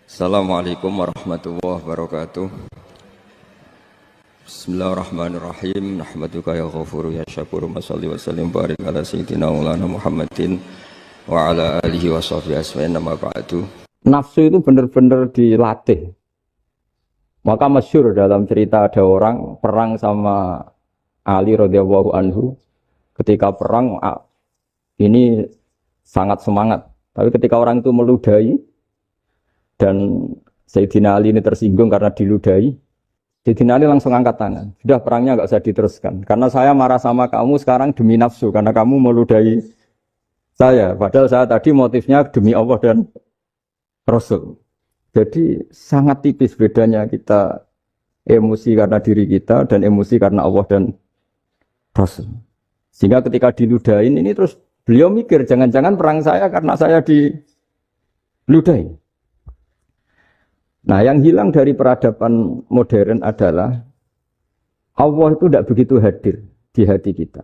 Assalamualaikum warahmatullahi wabarakatuh. Bismillahirrahmanirrahim. Nahmaduka ya ghafuru ya syakuru. Mashalli wa sallim barik ala sayyidina maulana Muhammadin wa ala alihi wa sahbihi asma'in nama ba'du. Nafsu itu benar-benar dilatih. Maka masyhur dalam cerita ada orang perang sama Ali radhiyallahu anhu. Ketika perang ini sangat semangat. Tapi ketika orang itu meludahi dan Sayyidina Ali ini tersinggung karena diludahi, Sayyidina Ali langsung angkat tangan. Sudah, perangnya enggak usah diteruskan. Karena saya marah sama kamu sekarang demi nafsu. Karena kamu meludahi saya. Padahal saya tadi motifnya demi Allah dan Rasul. Jadi sangat tipis bedanya kita emosi karena diri kita dan emosi karena Allah dan Rasul. Sehingga ketika diludahin ini terus beliau mikir, jangan-jangan perang saya karena saya diludahi. Nah, yang hilang dari peradaban modern adalah Allah itu tidak begitu hadir di hati kita.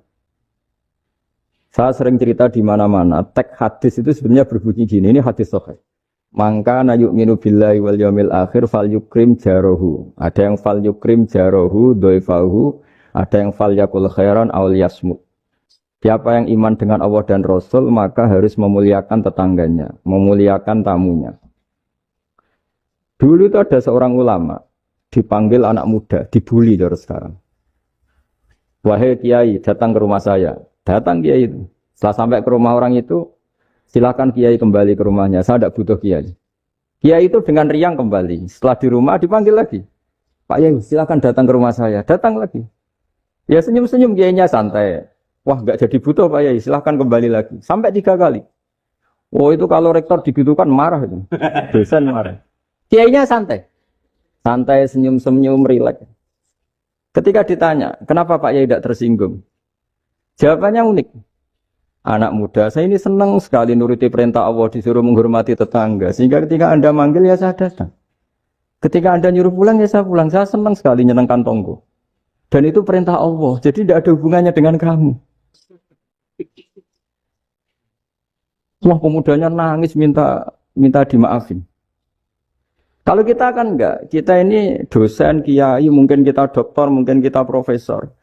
Saya sering cerita di mana-mana, teks hadis itu sebenarnya berbunyi gini, ini hadis sahih. Mangka na yu'minu billahi wal yaumil akhir fal yukrim jarohu. Ada yang fal yukrim jarohu doifahu, ada yang fal yakul khairan aul yasmut. Siapa yang iman dengan Allah dan Rasul maka harus memuliakan tetangganya, memuliakan tamunya. Dulu itu ada seorang ulama, dipanggil anak muda, dibully dari sekarang. Wahai kiai, datang ke rumah saya. Datang kiai itu. Setelah sampai ke rumah orang itu, silakan kiai kembali ke rumahnya. Saya tidak butuh kiai. Kiai itu dengan riang kembali. Setelah di rumah dipanggil lagi. Pak Yai, silakan datang ke rumah saya. Datang lagi. Ya senyum-senyum kiainya santai. Wah, nggak jadi butuh Pak Yai, silakan kembali lagi. Sampai 3 kali. Oh, itu kalau rektor digitukan marah itu. Dosen marah. Kiainya santai. Santai, senyum-senyum, rileks. Ketika ditanya, kenapa Pak Yai tidak tersinggung? Jawabannya unik. Anak muda, saya ini senang sekali nuruti perintah Allah, disuruh menghormati tetangga. Sehingga ketika Anda manggil, ya saya datang. Ketika Anda nyuruh pulang, ya saya pulang. Saya senang sekali nyenangkan tonggo. Dan itu perintah Allah, jadi tidak ada hubungannya dengan kamu. Wah, pemudanya nangis minta dimaafin. Kalau kita kan enggak, kita ini dosen, kiai, mungkin kita doktor, mungkin kita profesor.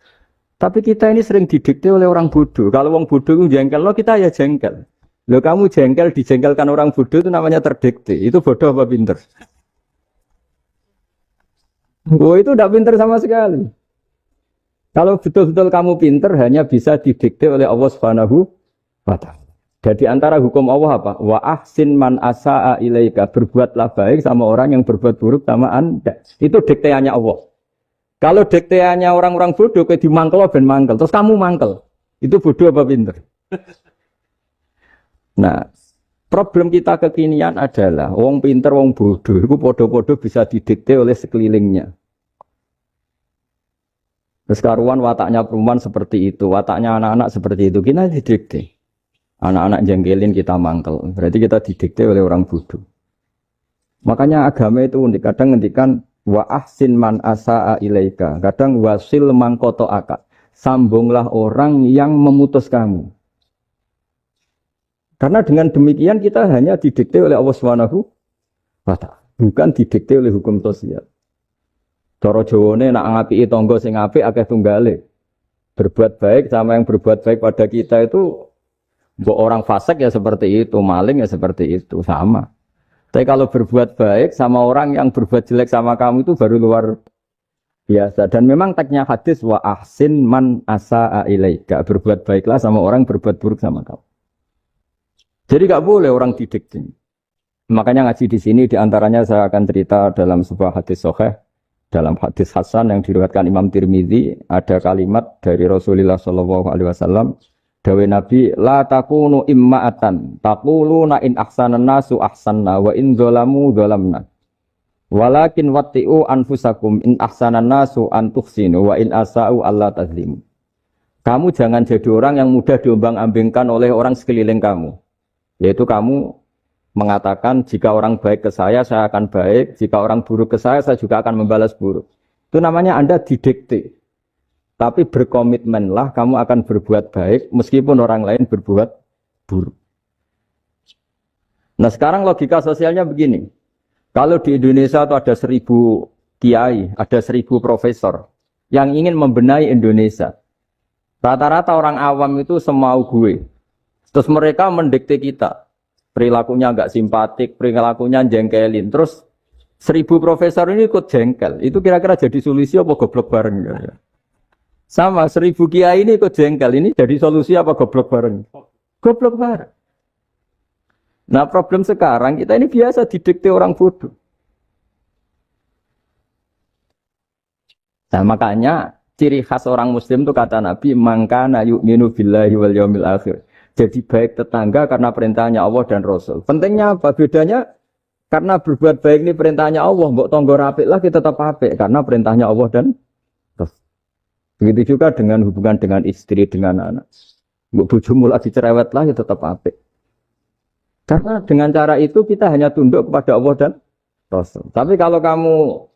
Tapi kita ini sering didikte oleh orang bodoh. Kalau orang bodoh itu jengkel, lo kita ya jengkel. Lo kamu jengkel, dijengkelkan orang bodoh itu namanya terdikte. Itu bodoh apa pinter? Oh, itu tidak pinter sama sekali. Kalau betul-betul kamu pinter, hanya bisa didikte oleh Allah Subhanahu wa ta'ala. Jadi antara hukum Allah apa? Wa ahsin man asa'a ilaika. Berbuatlah baik sama orang yang berbuat buruk sama Anda. Itu dikteannya Allah. Kalau dikteannya orang-orang bodoh, kayak dimangkel ben mangkel. Terus kamu mangkel. Itu bodoh apa pinter? Nah, problem kita kekinian adalah wong pinter, wong bodoh. Itu bodoh-bodoh bisa didikte oleh sekelilingnya. Terus karuan wataknya perempuan seperti itu. Wataknya anak-anak seperti itu. Kita didikte. Anak-anak jengkelin kita mangkel. Berarti kita didikte oleh orang bodoh. Makanya agama itu unik. Kadang ngendikan wa ahsin man asa'a ilaika. Kadang wasil mangkoto akad. Sambunglah orang yang memutus kamu. Karena dengan demikian kita hanya didikte oleh Allah Subhanahu wa ta'ala. Bukan didikte oleh hukum sosial. Cara Jawane nak ngapiki tangga sing apik akeh tunggale. Berbuat baik sama yang berbuat baik pada kita itu mbok orang fasik ya seperti itu, maling ya seperti itu, sama. Tapi kalau berbuat baik sama orang yang berbuat jelek sama kamu itu baru luar biasa. Dan memang teksnya hadis wa ahsin man asa'a ilaika. Berbuat baiklah sama orang yang berbuat buruk sama kamu. Jadi enggak boleh orang didikte. Makanya ngaji di sini diantaranya saya akan cerita dalam sebuah hadis sahih. Dalam hadis hasan yang diriwayatkan Imam Tirmidzi ada kalimat dari Rasulullah sallallahu alaihi wasallam. Dawe Nabi, la takunu imma'atan, taquluna in ahsanan nasu ahsanna, wa in zolamu zolamna. Walakin watti'u anfusakum in ahsanan nasu antuhsinu, wa in asa'u Allah tazlimu. Kamu jangan jadi orang yang mudah diombang-ambingkan oleh orang sekeliling kamu. Yaitu kamu mengatakan, jika orang baik ke saya akan baik, jika orang buruk ke saya juga akan membalas buruk. Itu namanya Anda didikte. Tapi berkomitmenlah kamu akan berbuat baik meskipun orang lain berbuat buruk. Nah sekarang logika sosialnya begini. Kalau di Indonesia itu ada 1000 kiai, ada 1000 profesor yang ingin membenahi Indonesia. Rata-rata orang awam itu semau gue. Terus mereka mendikte kita. Perilakunya agak simpatik, perilakunya jengkelin. Terus 1000 profesor ini ikut jengkel. Itu kira-kira jadi solusi apa goblok bareng? Sama 1000 kiai ini ikut jengkel. Ini jadi solusi apa goblok bareng? Goblok bareng. Nah problem sekarang kita ini biasa didikte orang bodoh. Nah makanya ciri khas orang muslim itu kata Nabi mangkana yu'minu billahi wal yaumil akhir. Jadi baik tetangga karena perintahnya Allah dan Rasul. Pentingnya apa? Bedanya karena berbuat baik ini perintahnya Allah, mbok tonggo apik lagi tetap apik karena perintahnya Allah dan Rasul. Begitu juga dengan hubungan dengan istri, dengan anak. Mbok bojomu lagi cerewet lagi tetap apik. Karena dengan cara itu kita hanya tunduk kepada Allah dan Rasul. Tapi kalau kamu,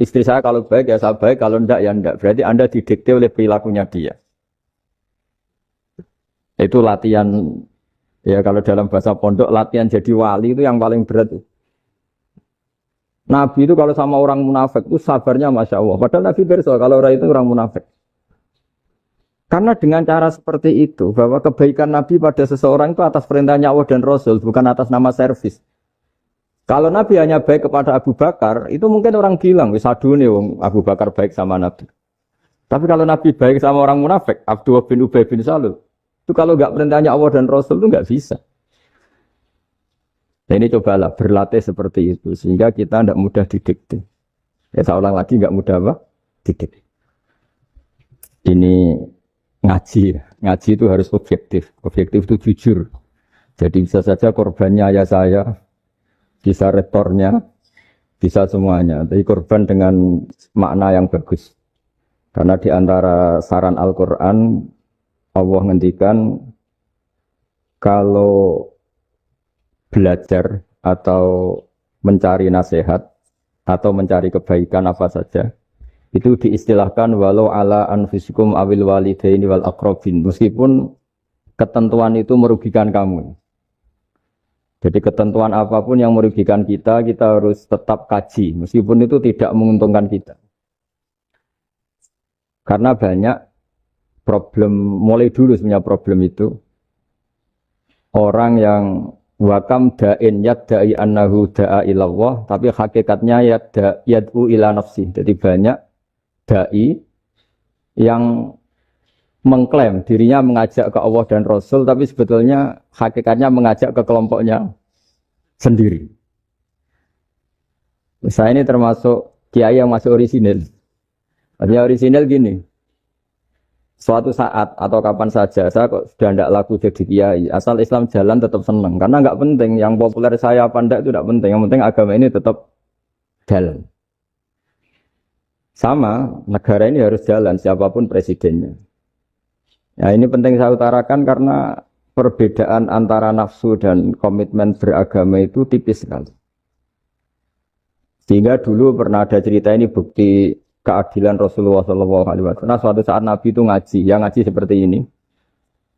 istri saya kalau baik ya saya baik, kalau enggak ya enggak. Berarti Anda didikte oleh perilakunya dia. Itu latihan, ya kalau dalam bahasa pondok, latihan jadi wali itu yang paling berat. Nabi itu kalau sama orang munafik itu sabarnya Masya Allah. Padahal Nabi berso kalau orang itu orang munafik. Karena dengan cara seperti itu, bahwa kebaikan Nabi pada seseorang itu atas perintahnya Allah dan Rasul, bukan atas nama servis. Kalau Nabi hanya baik kepada Abu Bakar, itu mungkin orang bilang, wis adune wong Abu Bakar baik sama Nabi. Tapi kalau Nabi baik sama orang munafik, Abdullah bin Ubay bin Salul, itu kalau enggak perintahnya Allah dan Rasul itu enggak bisa. Nah ini cobalah berlatih seperti itu, sehingga kita tidak mudah didikte. Ya saya ulang lagi, enggak mudah apa? Didikte. Ini ngaji itu harus objektif itu jujur. Jadi bisa saja korbannya ayah saya, bisa rektornya, bisa semuanya. Tapi korban dengan makna yang bagus. Karena di antara saran Al-Quran, Allah ngendikan kalau belajar atau mencari nasihat atau mencari kebaikan apa saja, itu diistilahkan walau ala anfusikum awil walidaini wal aqrabin, meskipun ketentuan itu merugikan kamu. Jadi ketentuan apapun yang merugikan kita harus tetap kaji meskipun itu tidak menguntungkan kita. Karena banyak problem, mulai dulu sebenarnya problem itu orang yang wakam da'in yadda'i annahu da'a ilallah tapi hakikatnya yad'u ila nafsi. Jadi banyak dai yang mengklaim dirinya mengajak ke Allah dan Rasul tapi sebetulnya hakikatnya mengajak ke kelompoknya sendiri. Saya ini termasuk kiai yang masih orisinil. Artinya orisinil gini, suatu saat atau kapan saja saya kok sudah tidak laku jadi kiai, asal Islam jalan tetap senang karena nggak penting yang populer saya apa enggak itu tidak penting, yang penting agama ini tetap jalan. Sama, negara ini harus jalan, siapapun presidennya. Ya, ini penting saya utarakan karena perbedaan antara nafsu dan komitmen beragama itu tipis sekali. Sehingga dulu pernah ada cerita ini bukti keadilan Rasulullah SAW. Nah, suatu saat Nabi itu ngaji, yang ngaji seperti ini.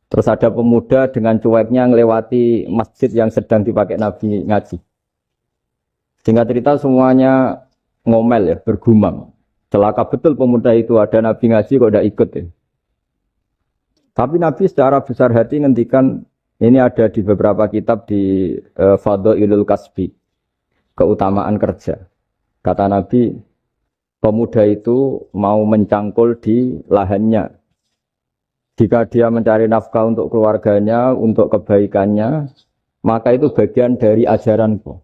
Terus ada pemuda dengan cueknya ngelewati masjid yang sedang dipakai Nabi ngaji. Sehingga cerita semuanya ngomel ya, bergumam. Celaka betul pemuda itu, ada Nabi ngaji kok tidak ikut ya. Tapi Nabi secara besar hati ngendikan, ini ada di beberapa kitab di Fadhailul Kasbi, keutamaan kerja. Kata Nabi, pemuda itu mau mencangkul di lahannya. Jika dia mencari nafkah untuk keluarganya, untuk kebaikannya, maka itu bagian dari ajaranku.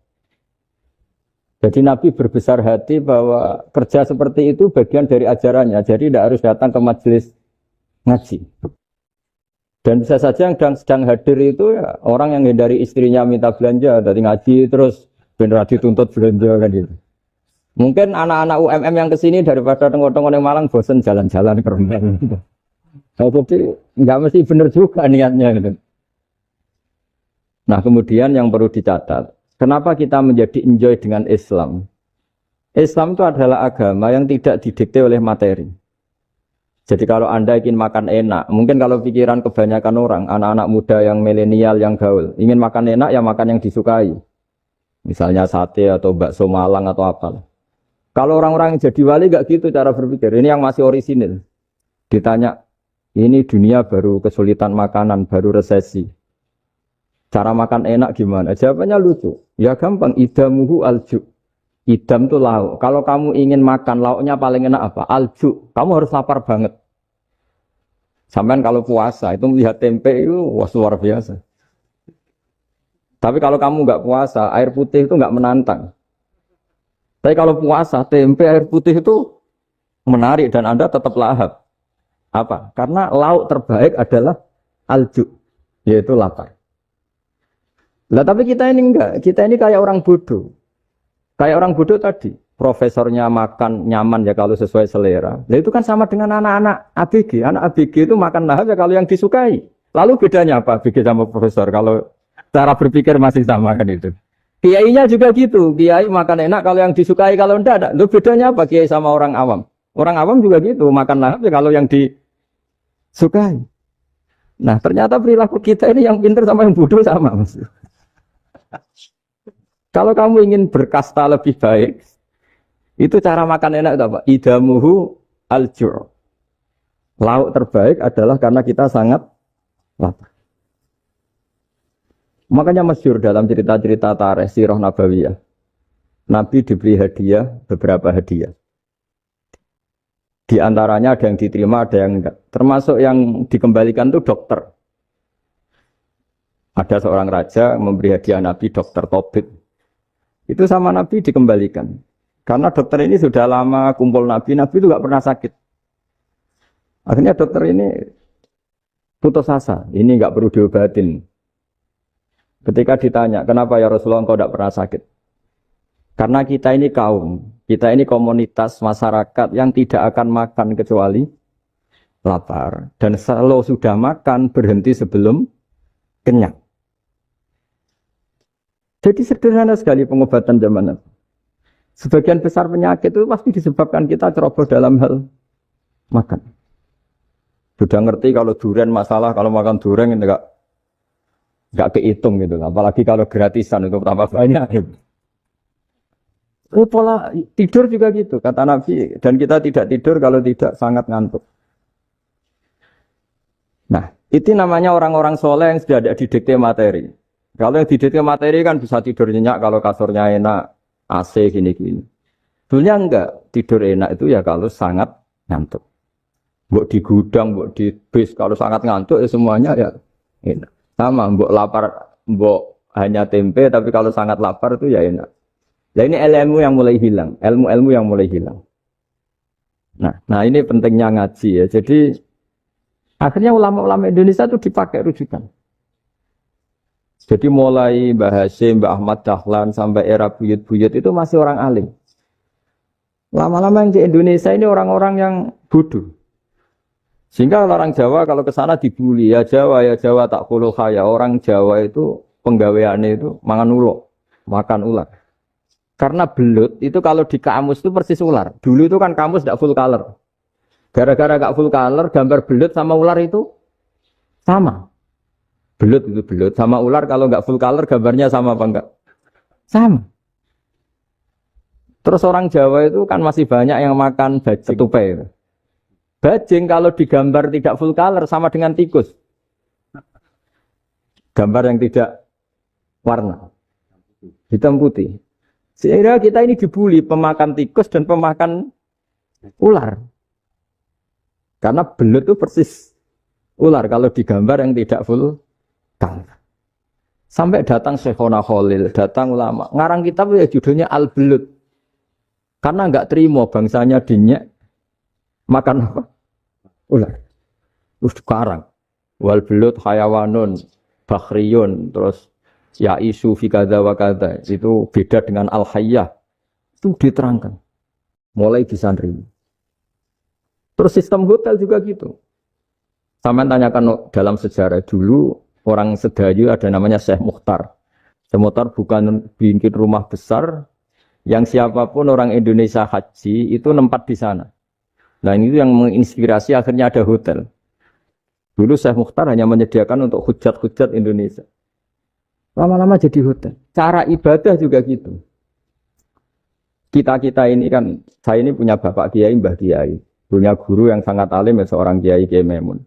Jadi Nabi berbesar hati bahwa kerja seperti itu bagian dari ajarannya. Jadi tidak harus datang ke majelis ngaji. Dan bisa saja yang sedang hadir itu ya, orang yang hindari istrinya minta belanja, dari ngaji terus benar dituntut belanja kan gitu. Mungkin anak-anak UMM yang kesini daripada tengok-tengok yang Malang bosan jalan-jalan ke Rembang. Jadi nggak mesti benar juga niatnya gitu. Nah kemudian yang perlu dicatat, kenapa kita menjadi enjoy dengan Islam? Islam itu adalah agama yang tidak didikte oleh materi. Jadi kalau Anda ingin makan enak, mungkin kalau pikiran kebanyakan orang, anak-anak muda yang milenial, yang gaul, ingin makan enak ya makan yang disukai. Misalnya sate atau bakso Malang atau apa. Kalau orang-orang yang jadi wali gak gitu cara berpikir. Ini yang masih orisinil. Ditanya, ini dunia baru kesulitan makanan, baru resesi. Cara makan enak gimana? Jawabannya lucu. Ya gampang, idamuhu alju. Idam itu lauk. Kalau kamu ingin makan lauknya paling enak apa? Alju. Kamu harus lapar banget. Sampai kalau puasa itu melihat tempe itu wah luar biasa. Tapi kalau kamu nggak puasa, air putih itu nggak menantang. Tapi kalau puasa, tempe air putih itu menarik dan Anda tetap lahap. Apa? Karena lauk terbaik adalah alju, yaitu lapar. Lah tapi kita ini enggak, kita ini kayak orang bodoh. Kayak orang bodoh tadi, profesornya makan nyaman ya kalau sesuai selera. Nah itu kan sama dengan anak-anak ABG. Anak ABG itu makan lahap ya kalau yang disukai. Lalu bedanya apa ABG sama profesor? Kalau cara berpikir masih sama kan itu. Kiainya juga gitu. Kiai makan enak kalau yang disukai, kalau enggak ada. Lalu bedanya apa kiai sama orang awam? Orang awam juga gitu, makan lahap ya kalau yang disukai. Nah, ternyata perilaku kita ini yang pintar sama yang bodoh sama, Mas. Kalau kamu ingin berkasta lebih baik, itu cara makan enak itu apa? Idamuhu al-jur. Lauk terbaik adalah karena kita sangat lapar. Makanya masyhur dalam cerita-cerita tarikh sirah nabawiyah. Nabi diberi hadiah, beberapa hadiah. Di antaranya ada yang diterima, ada yang enggak. Termasuk yang dikembalikan itu dokter. Ada seorang raja memberi hadiah Nabi dokter Tobit. Itu sama Nabi dikembalikan. Karena dokter ini sudah lama kumpul Nabi itu enggak pernah sakit. Akhirnya dokter ini putus asa, ini enggak perlu diobatin. Ketika ditanya, kenapa ya Rasulullah engkau tidak pernah sakit? Karena kita ini kaum, kita ini komunitas masyarakat yang tidak akan makan kecuali lapar. Dan kalau sudah makan, berhenti sebelum kenyang. Jadi sederhana sekali pengobatan zaman itu. Sebagian besar penyakit itu pasti disebabkan kita ceroboh dalam hal makan. Sudah ngerti kalau durian masalah, kalau makan durian enggak kehitung gitu. Apalagi kalau gratisan itu tambah banyak. Gitu. Pola tidur juga gitu, kata Nabi. Dan kita tidak tidur kalau tidak sangat ngantuk. Nah, itu namanya orang-orang soleh yang sudah ada didikte materi. Kalau yang didikte materi kan bisa tidur nyenyak kalau kasurnya enak, AC gini-gini. Sebenarnya enggak, tidur enak itu ya kalau sangat ngantuk. Mbok di gudang, mbok di bis, kalau sangat ngantuk ya semuanya ya enak. Sama, mbok lapar, mbok hanya tempe, tapi kalau sangat lapar itu ya enak. Nah ini ilmu yang mulai hilang, ilmu-ilmu yang mulai hilang. Nah ini pentingnya ngaji ya. Jadi akhirnya ulama-ulama Indonesia itu dipakai rujukan. Jadi mulai Mbah Hasyim, Mbah Ahmad Dahlan sampai era buyut-buyut itu masih orang alim. Lama-lama yang di Indonesia ini orang-orang yang bodoh. Sehingga orang Jawa kalau ke sana dibully, ya Jawa tak kulul khaya. Orang Jawa itu penggaweannya itu makan ular. Karena belut itu kalau di kamus itu persis ular. Dulu itu kan kamus tidak full color. Gara-gara gak full color, gambar belut sama ular itu sama. Belut itu belut sama ular kalau nggak full color gambarnya sama apa enggak? Sama. Terus orang Jawa itu kan masih banyak yang makan bajing tupai. Bajing kalau digambar tidak full color sama dengan tikus. Gambar yang tidak warna. Hitam putih. Sehingga kita ini dibully pemakan tikus dan pemakan ular. Karena belut itu persis ular kalau digambar yang tidak full color. Sampai datang Syekhona Khalil, datang ulama. Ngarang kitab ya judulnya Al-Belut. Karena enggak terima bangsanya dinyek makan apa? Ular. Terus dikarang. Wal belut hayawanun bakhriyun, terus ya isu fi kadza wa kadza. Itu beda dengan al-hayyah. Itu diterangkan. Mulai disandri. Terus sistem hotel juga gitu. Sampai tanyakan dalam sejarah dulu orang Sedayu ada namanya Syekh Mukhtar. Syekh Mukhtar bukan bikin rumah besar yang siapapun orang Indonesia haji itu nempat di sana. Nah ini yang menginspirasi akhirnya ada hotel. Dulu Syekh Mukhtar hanya menyediakan untuk hujat-hujat Indonesia. Lama-lama jadi hotel. Cara ibadah juga gitu. Kita ini kan, saya ini punya bapak kiai, mbah kiai. Punya guru yang sangat alim, ya, seorang kiai Kiai Memun.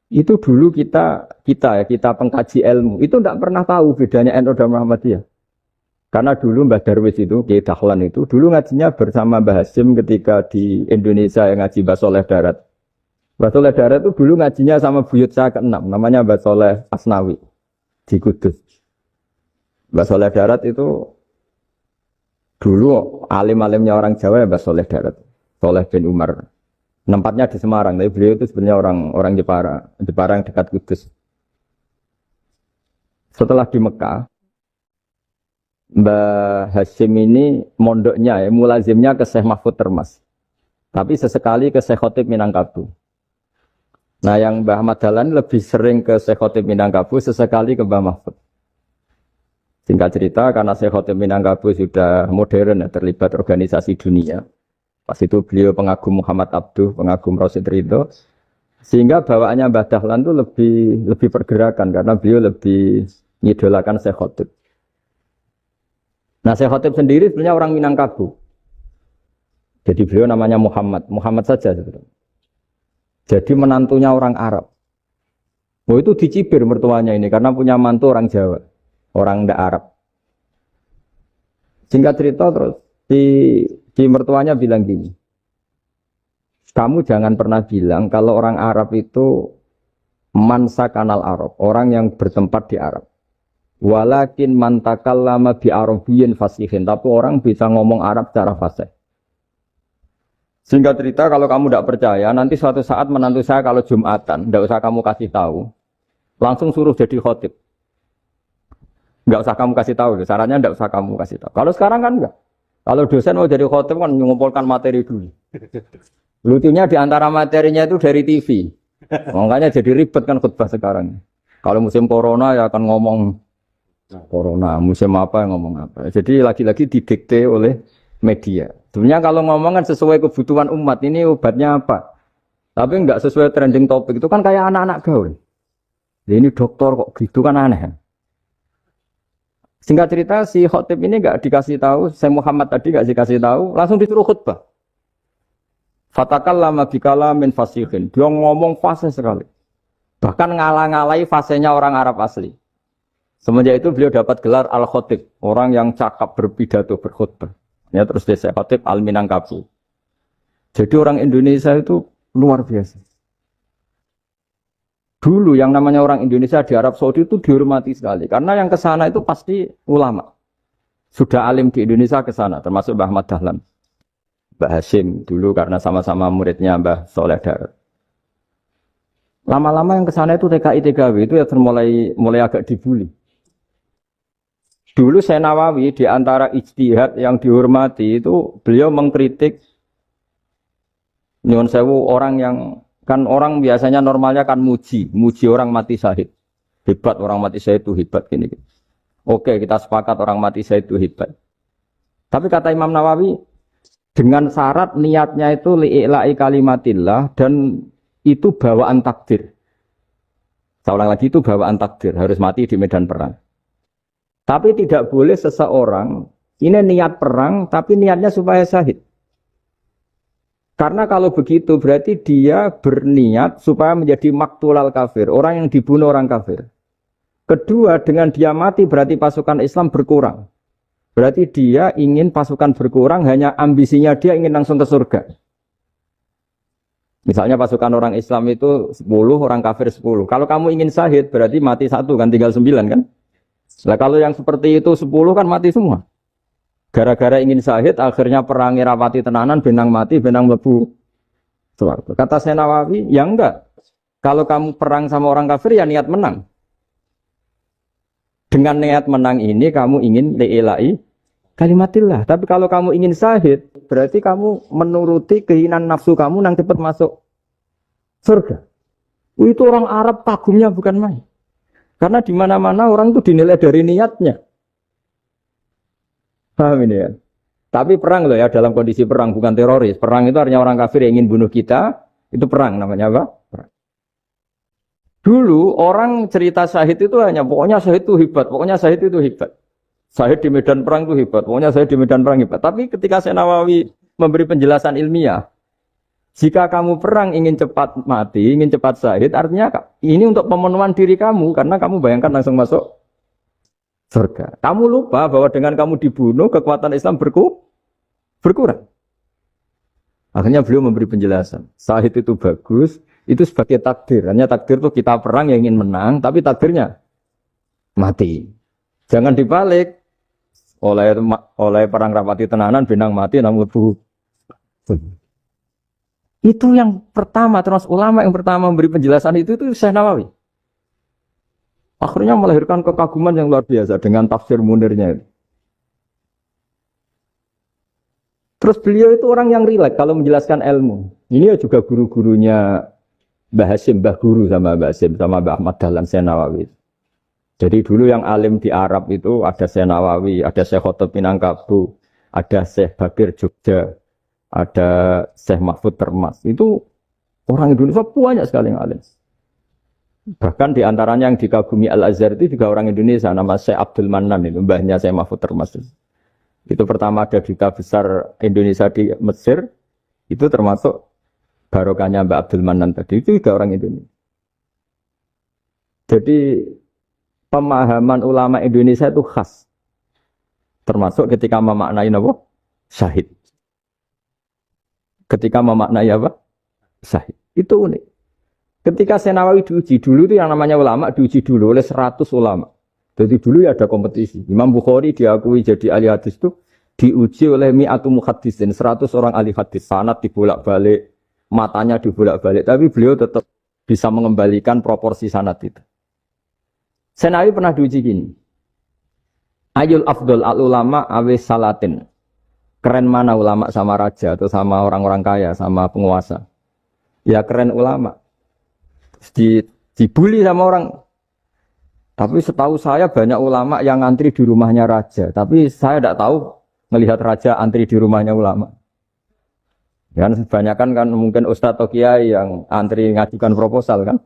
Itu dulu kita pengkaji ilmu. Itu tidak pernah tahu bedanya NU dan Muhammadiyah. Karena dulu Mbah Darwis itu, Kiai Dahlan itu, dulu ngajinya bersama Mbah Hasim ketika di Indonesia yang ngaji Mbah Soleh Darat. Mbah Soleh Darat itu dulu ngajinya sama buyut saya ke-6, namanya Mbah Soleh Asnawi di Kudus. Mbah Soleh Darat itu dulu alim-alimnya orang Jawa ya Mbah Soleh Darat, Soleh bin Umar. Tempatnya di Semarang, tapi beliau itu sebenarnya orang Jepara yang dekat Kudus. Setelah di Mekah, Mbah Hasyim ini mondoknya, ya, mulazimnya ke Syekh Mahfud Termas. Tapi sesekali ke Syekh Khotib Minangkabau. Nah yang Mbah Ahmad Dahlan lebih sering ke Syekh Khotib Minangkabau, sesekali ke Mbah Mahfud. Singkat cerita, karena Syekh Khotib Minangkabau sudah modern, ya, terlibat organisasi dunia. Pas itu beliau pengagum Muhammad Abduh, pengagum Rasid Ridho. Sehingga bawaannya Mbah Dahlan itu lebih pergerakan, karena beliau lebih mengidolakan Syekh Khotib. Nah Syekh Khotib sendiri sebenarnya orang Minangkabau. Jadi beliau namanya Muhammad saja sebenarnya. Jadi menantunya orang Arab. Oh itu dicibir mertuanya ini, karena punya mantu orang Jawa, orang ndak Arab. Singkat cerita terus di mertuanya bilang gini, kamu jangan pernah bilang kalau orang Arab itu mansa kanal Arab, orang yang bertempat di Arab. Walakin mantakallama bi arabiyyin fasihin, tapi orang bisa ngomong Arab secara fasih. Singkat cerita, kalau kamu tidak percaya, nanti suatu saat menantu saya kalau Jumatan, tidak usah kamu kasih tahu, langsung suruh jadi khotib. Tidak usah kamu kasih tahu, sarannya tidak usah kamu kasih tahu. Kalau sekarang kan enggak. Kalau dosen mau jadi khotib kan mengumpulkan materi dulu. Lucunya di antara materinya itu dari TV. Makanya jadi ribet kan khutbah sekarang. Kalau musim corona ya akan ngomong corona, musim apa ngomong apa. Jadi lagi-lagi didikte oleh media. Sebenarnya kalau ngomong kan sesuai kebutuhan umat, ini obatnya apa. Tapi enggak sesuai trending topik, itu kan kayak anak-anak gaul. Ini dokter kok gitu kan aneh. Singkat cerita si khotib ini enggak dikasih tahu, Syekh Muhammad tadi enggak dikasih tahu, langsung disuruh khutbah. Fatakallama bikalamin fasihin. Dia ngomong fasih sekali. Bahkan ngalah-ngalahi fasihnya orang Arab asli. Semenjak itu beliau dapat gelar Al-Khotib, orang yang cakap berpidato berkhutbah. Ya terus dia Syekh Khotib Al-Minangkabau. Jadi orang Indonesia itu luar biasa. Dulu yang namanya orang Indonesia di Arab Saudi itu dihormati sekali. Karena yang ke sana itu pasti ulama. Sudah alim di Indonesia ke sana, termasuk Mbah Ahmad Dahlan. Mbah Hasyim dulu karena sama-sama muridnya Mbah Soleh Darat. Lama-lama yang ke sana itu TKI TKW itu ya mulai agak dibully. Dulu Syekh Nawawi di antara ijtihad yang dihormati itu beliau mengkritik nyuwun sewu orang yang kan orang biasanya normalnya kan muji orang mati syahid. Hebat orang mati syahid itu hebat gini. Oke, kita sepakat orang mati syahid itu hebat. Tapi kata Imam Nawawi dengan syarat niatnya itu li'ila'i kalimatillah dan itu bawaan takdir. Saya ulang lagi, itu bawaan takdir, harus mati di medan perang. Tapi tidak boleh seseorang ini niat perang tapi niatnya supaya syahid. Karena kalau begitu berarti dia berniat supaya menjadi maktulal kafir, orang yang dibunuh orang kafir. Kedua, dengan dia mati berarti pasukan Islam berkurang. Berarti dia ingin pasukan berkurang, hanya ambisinya dia ingin langsung ke surga. Misalnya pasukan orang Islam itu 10, orang kafir 10. Kalau kamu ingin syahid berarti mati 1 kan, tinggal 9 kan. Nah kalau yang seperti itu 10 kan mati semua. Gara-gara ingin syahid, akhirnya perang rapati tenanan, benang mati, benang mlebu swarga. Kata Syekh Nawawi, ya enggak. Kalau kamu perang sama orang kafir, ya niat menang. Dengan niat menang ini, kamu ingin li'ila'i kalimatillah. Tapi kalau kamu ingin syahid, berarti kamu menuruti keinginan nafsu kamu yang cepat masuk surga. Itu orang Arab kagumnya bukan main. Karena di mana-mana orang itu dinilai dari niatnya. Paham ini ya? Tapi perang loh ya, dalam kondisi perang, bukan teroris. Perang itu artinya orang kafir yang ingin bunuh kita, itu perang namanya apa? Perang. Dulu orang cerita syahid itu hanya pokoknya syahid itu hebat, pokoknya syahid itu hebat. Syahid di medan perang itu hebat, pokoknya syahid di medan perang hebat. Tapi ketika Syekh Nawawi memberi penjelasan ilmiah, jika kamu perang ingin cepat mati, ingin cepat syahid, artinya ini untuk pemenuhan diri kamu, karena kamu bayangkan langsung masuk surga. Kamu lupa bahwa dengan kamu dibunuh, kekuatan Islam berkurang. Akhirnya beliau memberi penjelasan. Syahid itu bagus, itu sebagai takdir. Hanya takdir itu kita perang yang ingin menang, tapi takdirnya mati. Jangan dibalik. Oleh perang rapati tenanan, benang mati, namun itu yang pertama, terus ulama yang pertama memberi penjelasan itu Syekh Nawawi. Akhirnya melahirkan kekaguman yang luar biasa dengan tafsir Munirnya itu. Terus beliau itu orang yang rileks kalau menjelaskan ilmu. Ini ya juga guru-gurunya Mbah Hasyim, Mbah Guru sama Mbah Hasyim, sama Mbah Ahmad Dahlan Syekh Nawawi. Jadi dulu yang alim di Arab itu ada Syekh Nawawi, ada Syekh Khotib Minangkabau, ada Syekh Bakir Jogja, ada Syekh Mahfud Termas. Itu orang Indonesia banyak sekali yang alim. Bahkan di antaranya yang dikagumi Al-Azhar itu juga orang Indonesia, nama Syekh Abdul Manan, itu mbahnya Syekh Mahfud Termas. Itu pertama ada duta besar Indonesia di Mesir, itu termasuk barokahnya Mbak Abdul Manan tadi, itu juga orang Indonesia. Jadi pemahaman ulama Indonesia itu khas, termasuk ketika memaknai apa? Syahid. Ketika memaknai apa? Syahid. Itu unik. Ketika Syekh Nawawi diuji dulu itu yang namanya ulama diuji dulu oleh 100 ulama. Jadi dulu ya ada kompetisi. Imam Bukhari diakui jadi ahli hadis itu diuji oleh mi'atu muhaddisin, 100 orang ahli hadis. Sanad dibolak-balik, matanya dibolak-balik. Tapi beliau tetap bisa mengembalikan proporsi sanad itu. Syekh Nawawi pernah diuji gini. Ayul afdol al-ulama awis salatin. Keren mana ulama sama raja atau sama orang-orang kaya, sama penguasa. Ya keren ulama. Dibully sama orang. Tapi setahu saya banyak ulama yang antri di rumahnya raja. Tapi saya tidak tahu melihat raja antri di rumahnya ulama. Kan kebanyakan kan mungkin ustadz atau kiai yang antri ngajukan proposal kan.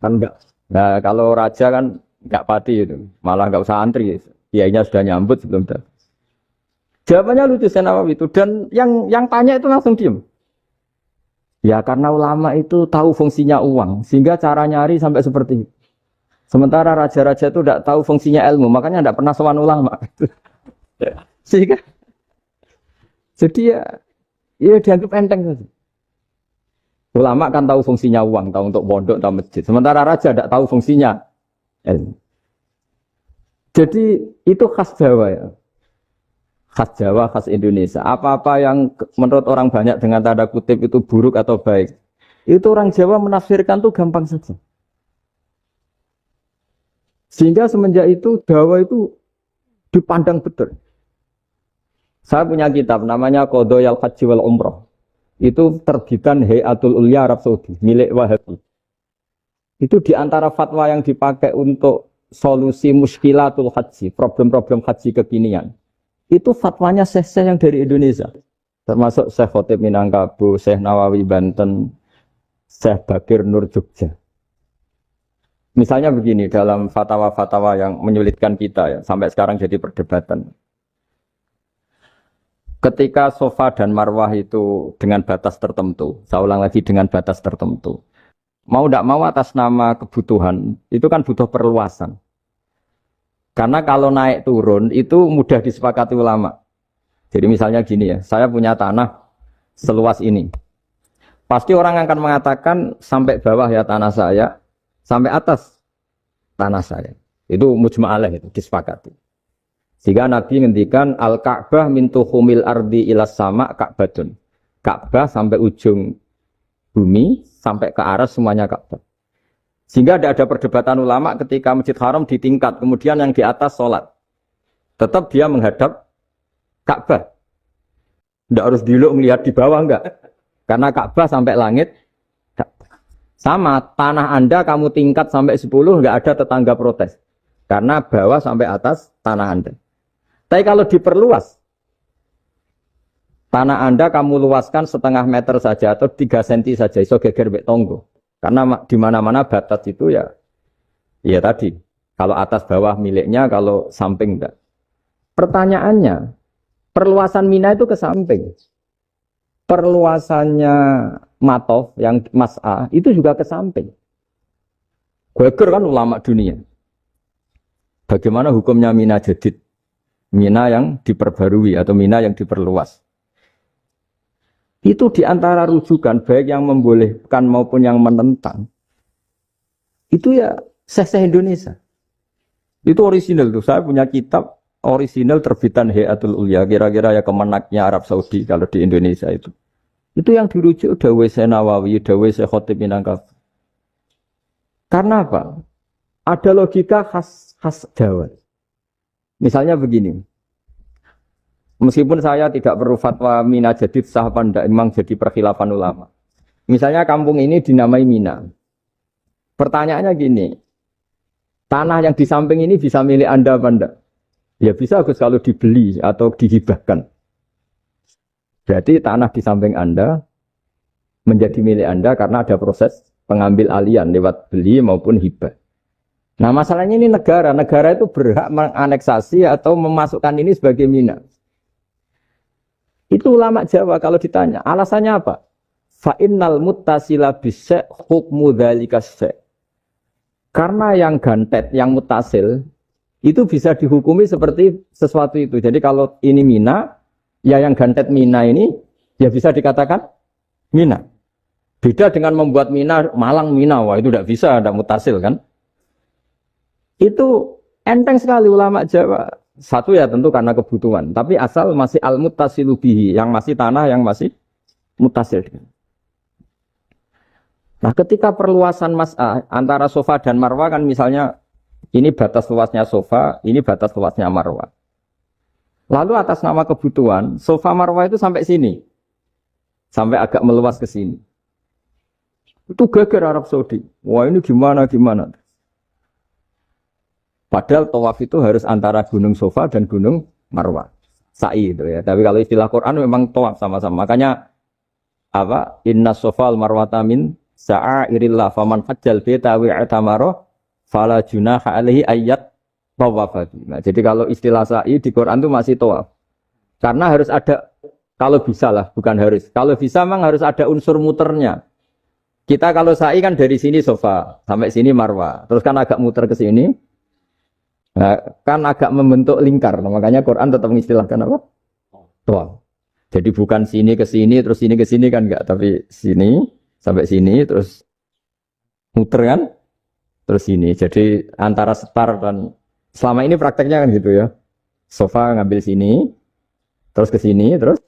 Kan enggak. Nah kalau raja kan enggak pati itu. Malah enggak usah antri. Kiainya sudah nyambut sebelum datang. Jawabannya lucu Syekh Nawawi itu. Dan yang tanya itu langsung diem. Ya karena ulama itu tahu fungsinya uang. Sehingga cara nyari sampai seperti itu. Sementara raja-raja itu tidak tahu fungsinya ilmu, makanya tidak pernah sowan ulama. Sehingga, jadi ya dianggap enteng saja. Ulama kan tahu fungsinya uang, tahu untuk pondok, tahu masjid. Sementara raja tidak tahu fungsinya ilmu. Jadi itu khas Jawa ya, khas Jawa, khas Indonesia. Apa-apa yang menurut orang banyak dengan tanda kutip itu buruk atau baik, itu orang Jawa menafsirkan tuh gampang saja. Sehingga semenjak itu dakwah itu dipandang betul. Saya punya kitab namanya Qadhayal Haji wal Umrah. Itu terbitan Hayatul Ulya Arab Saudi, milik Wahabi. Itu diantara fatwa yang dipakai untuk solusi muskilatul haji, problem-problem haji kekinian. Itu fatwanya syekh-syekh yang dari Indonesia. Termasuk Syekh Khotib Minangkabau, Syekh Nawawi Banten, Syekh Bakir Nur Jogja. Misalnya begini, dalam fatwa-fatwa yang menyulitkan kita ya, sampai sekarang jadi perdebatan. Ketika Safa dan Marwah itu dengan batas tertentu, saya ulang lagi dengan batas tertentu. Mau tidak mau atas nama kebutuhan, itu kan butuh perluasan. Karena kalau naik turun itu mudah disepakati ulama. Jadi misalnya gini ya, saya punya tanah seluas ini. Pasti orang akan mengatakan sampai bawah ya tanah saya, sampai atas tanah saya. Itu mujma' alaih, itu disepakati. Sehingga Nabi ngendikan al-Ka'bah min tuhumil ardi ilas sama Ka'batun. Ka'bah sampai ujung bumi, sampai ke aras semuanya Ka'bah. Sehingga tidak ada perdebatan ulama ketika Masjid Haram ditingkat, kemudian yang di atas sholat. Tetap dia menghadap Ka'bah. Tidak harus dulu melihat di bawah, enggak. Karena Ka'bah sampai langit. Sama, tanah Anda kamu tingkat sampai 10, enggak ada tetangga protes. Karena bawah sampai atas tanah Anda. Tapi kalau diperluas, tanah Anda kamu luaskan setengah meter saja atau 3 cm saja, iso geger mbek tonggo. Karena di mana-mana batas itu ya tadi. Kalau atas bawah miliknya, kalau samping enggak. Pertanyaannya, perluasan Mina itu ke samping. Perluasannya Matof yang Mas'a itu juga ke samping. Gweger kan ulama dunia. Bagaimana hukumnya Mina Jadid? Mina yang diperbarui atau Mina yang diperluas. Itu diantara rujukan baik yang membolehkan maupun yang menentang. Itu ya Syekh Indonesia. Itu orisinal tuh. Saya punya kitab orisinal terbitan Hayatul Ulya, kira-kira ya kemenaknya Arab Saudi kalau di Indonesia itu. Itu yang dirujuk Dawei Syekh Nawawi, Dawei Syekh Khatib Minangkabau. Karena apa? Ada logika khas Jawa. Misalnya begini. Meskipun saya tidak perlu fatwa Mina Jadid sah apa enggak, memang jadi perkhilafan ulama. Misalnya kampung ini dinamai Mina. Pertanyaannya gini. Tanah yang di samping ini bisa milik Anda apa enggak? Ya bisa Gus kalau dibeli atau dihibahkan. Berarti tanah di samping Anda menjadi milik Anda karena ada proses pengambil alian lewat beli maupun hibah. Nah masalahnya ini negara. Negara itu berhak menganeksasi atau memasukkan ini sebagai Mina. Itu ulama Jawa kalau ditanya. Alasannya apa? Fa'innal muttasila bisya' hukmu dzalika syai'. Karena yang gantet, yang mutasil itu bisa dihukumi seperti sesuatu itu. Jadi kalau ini Mina, ya yang gantet Mina ini ya bisa dikatakan Mina. Beda dengan membuat Mina, Malang Mina, wah itu tidak bisa, ada mutasil kan. Itu enteng sekali ulama Jawa. Satu ya tentu karena kebutuhan, tapi asal masih al-muttasilu bihi, yang masih tanah yang masih mutasil. Nah ketika perluasan mas'ah antara sofa dan marwah kan misalnya ini batas luasnya sofa, ini batas luasnya marwah. Lalu atas nama kebutuhan, sofa marwah itu sampai sini. Sampai agak meluas ke sini. Itu geger Arab Saudi. Wah ini gimana. Padahal tawaf itu harus antara gunung sofa dan gunung marwah. Sa'i itu ya. Tapi kalau istilah Quran memang tawaf sama-sama. Makanya apa? Inna sofa al-marwata min sa'airillah faman hajjal bita wi'atamaro fala junaha alaihi ayat tawafati. Nah, jadi kalau istilah sa'i di Quran itu masih tawaf. Karena harus ada, kalau bisa lah, bukan harus. Kalau bisa memang harus ada unsur muternya. Kita kalau sa'i kan dari sini sofa, sampai sini marwah. Terus kan agak muter ke sini. Nah, kan agak membentuk lingkar. Nah, makanya Quran tetap mengistilahkan apa? Tawaf. Jadi bukan sini ke sini, terus sini ke sini kan enggak. Tapi sini, sampai sini, terus muter kan? Terus sini. Jadi antara setar dan selama ini prakteknya kan gitu ya. Sofa ngambil sini, terus ke sini, terus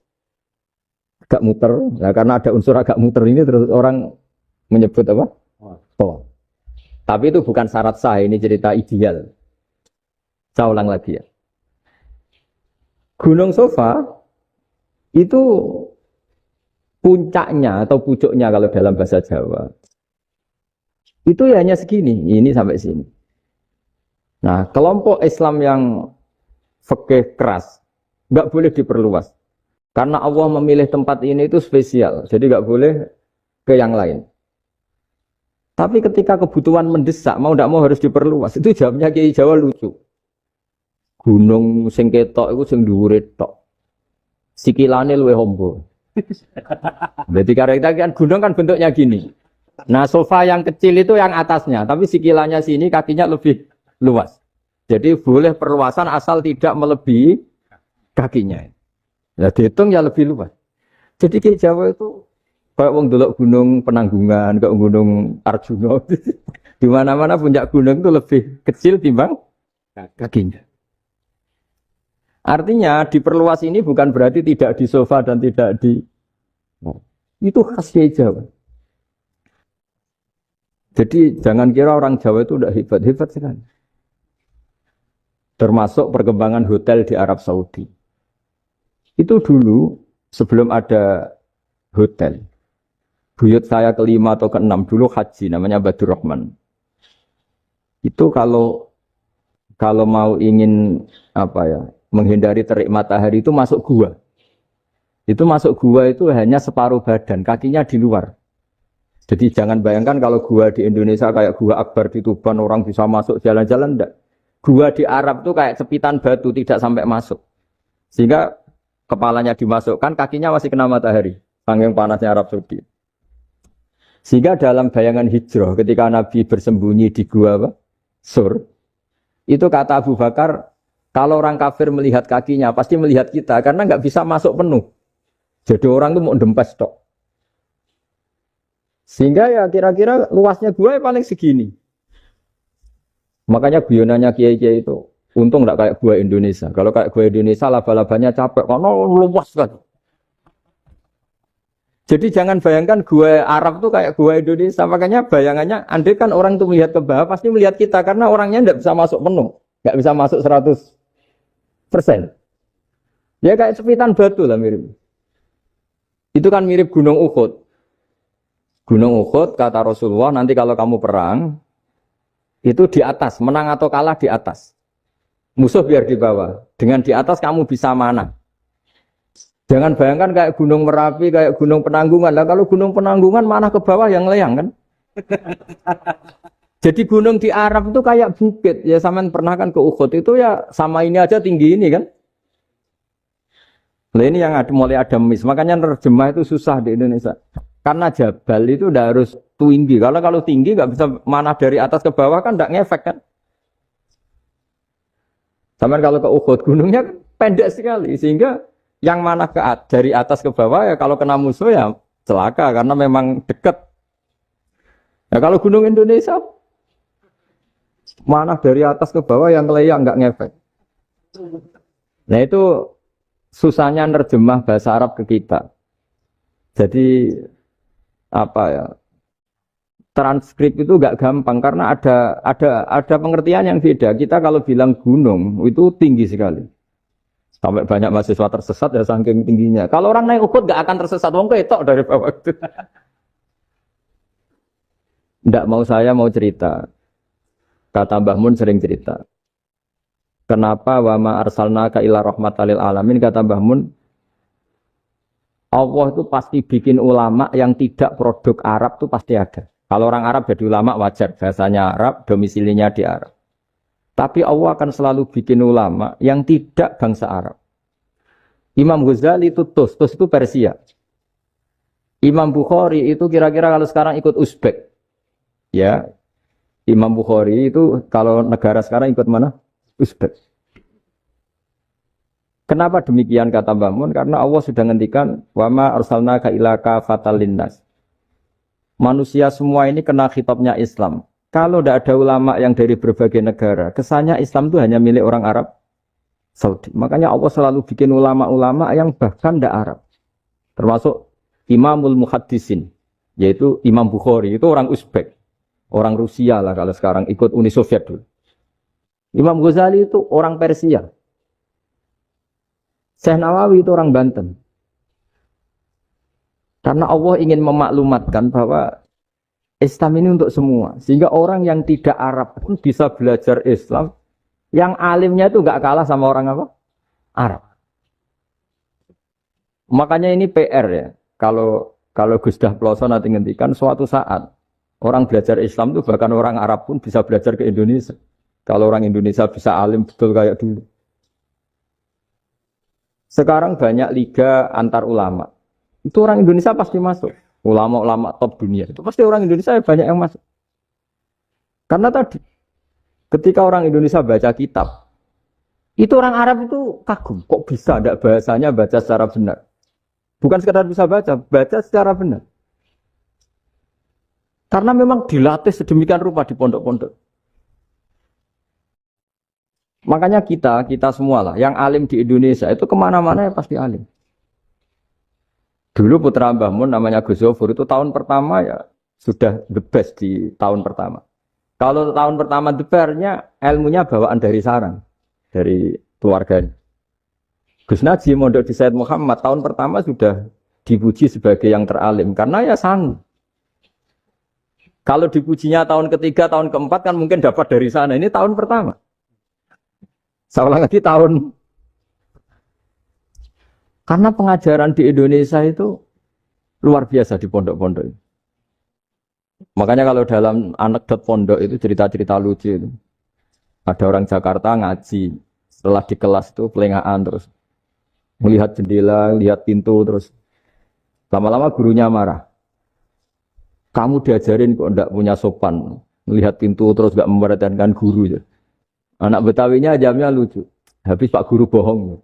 agak muter. Nah, karena ada unsur agak muter ini terus orang menyebut apa? Tawaf. Tapi itu bukan syarat sah, ini cerita ideal. Saya ulang lagi ya. Gunung Sofa itu puncaknya atau pucuknya kalau dalam bahasa Jawa. Itu ya hanya segini, ini sampai sini. Nah, kelompok Islam yang fikih keras nggak boleh diperluas. Karena Allah memilih tempat ini itu spesial, jadi nggak boleh ke yang lain. Tapi ketika kebutuhan mendesak, mau tidak mau harus diperluas. Itu jawabnya Kiai Jawa lucu. Gunung sing ketok iku sing dhuwure tok. Sikilane luwih ombo. Berarti karena kan gunung kan bentuknya gini. Nah, sofa yang kecil itu yang atasnya, tapi sikilannya sini kakinya lebih luas. Jadi boleh perluasan asal tidak melebihi kakinya. Ya dihitung ya lebih luas. Jadi Kiai Jawa itu kayak wong delok gunung Penanggungan, kayak gunung Arjuna. Di mana-mana puncak gunung itu lebih kecil timbang kakinya. Artinya diperluas ini bukan berarti tidak di sofa dan tidak di itu khas Kiai Jawa. Jadi jangan kira orang Jawa itu udah hebat sekali. Termasuk perkembangan hotel di Arab Saudi. Itu dulu sebelum ada hotel. Buyut saya kelima atau keenam dulu haji namanya Badur Rahman. Itu kalau mau ingin apa ya? Menghindari terik matahari itu masuk gua. Itu masuk gua itu hanya separuh badan, kakinya di luar. Jadi jangan bayangkan kalau gua di Indonesia kayak gua Akbar di Tuban orang bisa masuk jalan-jalan enggak. Gua di Arab tuh kayak cepitan batu tidak sampai masuk. Sehingga kepalanya dimasukkan, kakinya masih kena matahari. Saking panasnya Arab Saudi. Sehingga dalam bayangan hijrah ketika Nabi bersembunyi di gua apa? Sur. Itu kata Abu Bakar, kalau orang kafir melihat kakinya pasti melihat kita karena nggak bisa masuk penuh. Jadi orang tuh mau dempes tok. Sehingga ya kira-kira luasnya gua ya paling segini. Makanya guyonannya kiai-kiai itu untung enggak kayak gua Indonesia. Kalau kayak gua Indonesia laba-labanya capek karena luas kan. Jadi jangan bayangkan gua Arab tuh kayak gua Indonesia. Makanya bayangannya andai kan orang tuh melihat ke bawah pasti melihat kita karena orangnya enggak bisa masuk penuh. Enggak bisa masuk 100%. Ya kayak cepitan batu lah mirip. Itu kan mirip Gunung Uhud. Gunung Uhud kata Rasulullah nanti kalau kamu perang itu di atas, menang atau kalah di atas. Musuh biar di bawah. Dengan di atas kamu bisa mana? Jangan bayangkan kayak Gunung Merapi, kayak Gunung Penanggungan. Lah kalau Gunung Penanggungan mana ke bawah yang layang kan? Jadi gunung di Arab itu kayak bukit. Ya sampean pernah kan ke Uhud itu ya sama ini aja tinggi ini kan? Nah ini yang mulai ada miss. Makanya nerjemah itu susah di Indonesia. Karena jabal itu udah harus tinggi. Kalau tinggi nggak bisa mana dari atas ke bawah kan nggak ngefek kan. Sama kalau ke Uhud gunungnya pendek sekali sehingga yang mana dari atas ke bawah ya kalau kena musuh ya celaka karena memang dekat. Ya kalau gunung Indonesia mana dari atas ke bawah yang kelayang nggak ngefek. Nah itu susahnya nerjemah bahasa Arab ke kita. Jadi apa ya? Transkrip itu gak gampang karena ada pengertian yang beda. Kita kalau bilang gunung itu tinggi sekali. Sampai banyak mahasiswa tersesat ya saking tingginya. Kalau orang naik Uhud gak akan tersesat wong ketok dari bawah itu. Ndak mau saya mau cerita. Kata Mbah Mun sering cerita. Kenapa wa ma arsalnaka illa rahmatal lil alamin kata Mbah Mun Allah itu pasti bikin ulama yang tidak produk Arab itu pasti ada. Kalau orang Arab jadi ulama wajar, bahasanya Arab, domisilinya di Arab. Tapi Allah akan selalu bikin ulama yang tidak bangsa Arab. Imam Ghazali itu Tus itu Persia. Imam Bukhari itu kira-kira kalau sekarang ikut Uzbek. Ya, Imam Bukhari itu kalau negara sekarang ikut mana? Uzbek. Kenapa demikian kata Mbah Mun? Karena Allah sudah ngendikan wama arsalnaka illa kafatan linnas. Manusia semua ini kena khitabnya Islam. Kalau tidak ada ulama yang dari berbagai negara, kesannya Islam itu hanya milik orang Arab Saudi. Makanya Allah selalu bikin ulama-ulama yang bahkan tidak Arab. Termasuk Imamul Muhaddisin, yaitu Imam Bukhari, itu orang Uzbek. Orang Rusia lah kalau sekarang ikut Uni Soviet dulu. Imam Ghazali itu orang Persia. Syekh Nawawi itu orang Banten. Karena Allah ingin memaklumatkan bahwa Islam ini untuk semua. Sehingga orang yang tidak Arab pun bisa belajar Islam. Yang alimnya itu nggak kalah sama orang apa? Arab. Makanya ini PR ya. Kalau Gus Dah Ploso nanti ngendikan suatu saat orang belajar Islam itu bahkan orang Arab pun bisa belajar ke Indonesia. Kalau orang Indonesia bisa alim betul kayak dulu. Sekarang banyak liga antar ulama. Itu orang Indonesia pasti masuk. Ulama-ulama top dunia. Itu pasti orang Indonesia banyak yang masuk. Karena tadi, ketika orang Indonesia baca kitab, itu orang Arab itu kagum. Kok bisa ada bahasanya baca secara benar? Bukan sekadar bisa baca secara benar. Karena memang dilatih sedemikian rupa di pondok-pondok. Makanya kita semua lah, yang alim di Indonesia itu kemana-mana ya pasti alim. Dulu putra Mbah Mun namanya Gus Zofur itu tahun pertama ya sudah the best di tahun pertama. Kalau tahun pertama the best-nya ilmunya bawaan dari sarang, dari keluarganya. Gus Najim mondok di Said Muhammad tahun pertama sudah dipuji sebagai yang teralim karena ya sanggup. Kalau dipujinya tahun ketiga, tahun keempat kan mungkin dapat dari sana. Ini tahun pertama. Saya ulang lagi tahun. Karena pengajaran di Indonesia itu luar biasa di pondok-pondok. Makanya kalau dalam anekdot pondok itu cerita-cerita lucu itu. Ada orang Jakarta ngaji, setelah di kelas itu pelengahan terus melihat jendela, lihat pintu terus lama-lama gurunya marah. Kamu diajarin kok ndak punya sopan, melihat pintu terus gak memperhatikan guru ya. Anak Betawinya jamnya lucu. Habis Pak Guru bohong.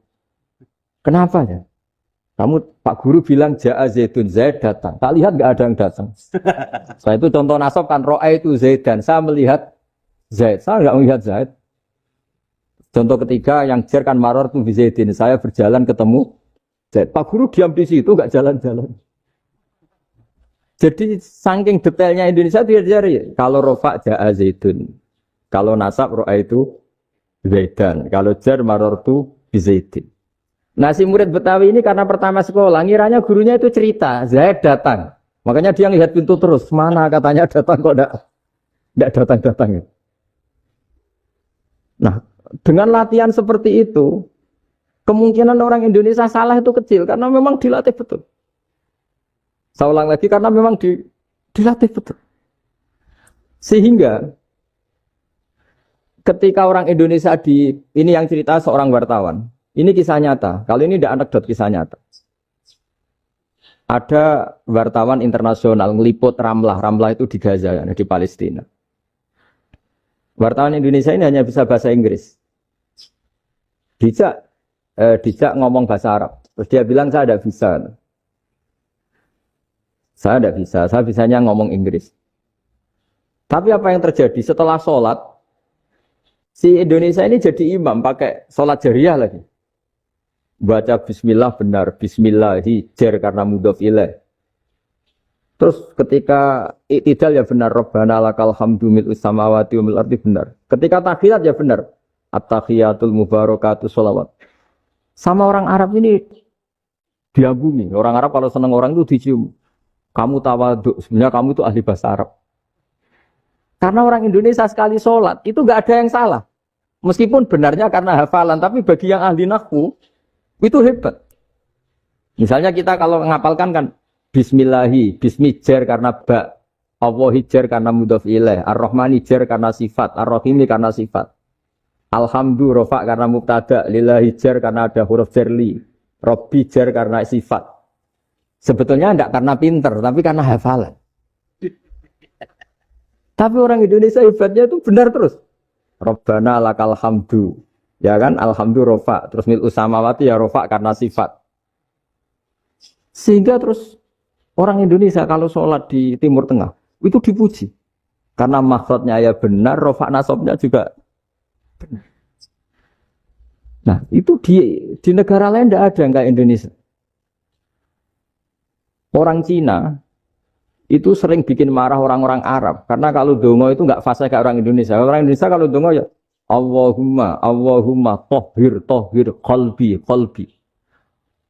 Kenapa ya? Kamu Pak Guru bilang Ja'a Zaidun, Zaid datang. Tak lihat gak ada yang datang. Setelah itu contoh nasab kan ro'a itu Zaidan. Saya melihat Zaid. Saya gak melihat Zaid. Contoh ketiga yang jar kan maror tuh Zaidin. Saya berjalan ketemu Zaid. Pak Guru diam di situ gak jalan-jalan. Jadi saking detailnya Indonesia dia jari. Kalau rofa Ja'a Zaidun. Kalau nasab ro'a itu Zaidan. Kalau jar maror tuh Zaidin. Nah si murid Betawi ini karena pertama sekolah, ngiranya gurunya itu cerita, Zaid datang. Makanya dia ngelihat pintu terus, mana katanya datang kok enggak datang-datang. Nah dengan latihan seperti itu, kemungkinan orang Indonesia salah itu kecil, karena memang dilatih betul. Saya ulang lagi, karena memang dilatih betul. Sehingga ketika orang Indonesia ini yang cerita seorang wartawan, ini kisah nyata. Kali ini tidak anekdot, kisah nyata. Ada wartawan internasional ngeliput Ramlah. Ramlah itu di Gaza, di Palestina. Wartawan Indonesia ini hanya bisa bahasa Inggris. Dijak ngomong bahasa Arab. Terus dia bilang saya tidak bisa. Saya tidak bisa. Saya bisanya ngomong Inggris. Tapi apa yang terjadi setelah sholat? Si Indonesia ini jadi imam pakai sholat jariah lagi. Baca bismillah benar, bismillah hijar karena mudhof ilaih. Terus ketika iktidal ya benar, Rabbana lakal hamdu mil'u samawati wa mil'ul ardi benar. Ketika tahiyat ya benar, at-tahiyatul mubarakatuh sholawat. Sama orang Arab ini diagumi. Orang Arab kalau senang orang itu dicium. Kamu tawaduk, sebenarnya kamu itu ahli bahasa Arab. Karena orang Indonesia sekali sholat itu nggak ada yang salah. Meskipun benarnya karena hafalan, tapi bagi yang ahli nahwu itu hebat. Misalnya kita kalau ngapalkan kan bismillahi, bismijar karena ba, Allah hijar karena mudhof ilaih, ar-Rahman hijar karena sifat, ar-Rahim karena sifat. Alhamdu rofa karena mubtada, lillahi jar karena ada huruf jarli, Robbi jar karena sifat. Sebetulnya tidak karena pinter, tapi karena hafalan. Tapi orang Indonesia hebatnya itu benar terus. Rabbana lakal hamdu. Ya kan, alhamdu rofa, terus mil'u samawati ya rofa karena sifat. Sehingga terus orang Indonesia kalau sholat di Timur Tengah itu dipuji. Karena makhrajnya ya benar, rofa nasabnya juga benar. Nah itu di negara lain tidak ada yang kayak Indonesia. Orang Cina itu sering bikin marah orang-orang Arab. Karena kalau dongo itu nggak fasih kayak orang Indonesia. Orang Indonesia kalau dongo ya Allahumma tohir qalbi.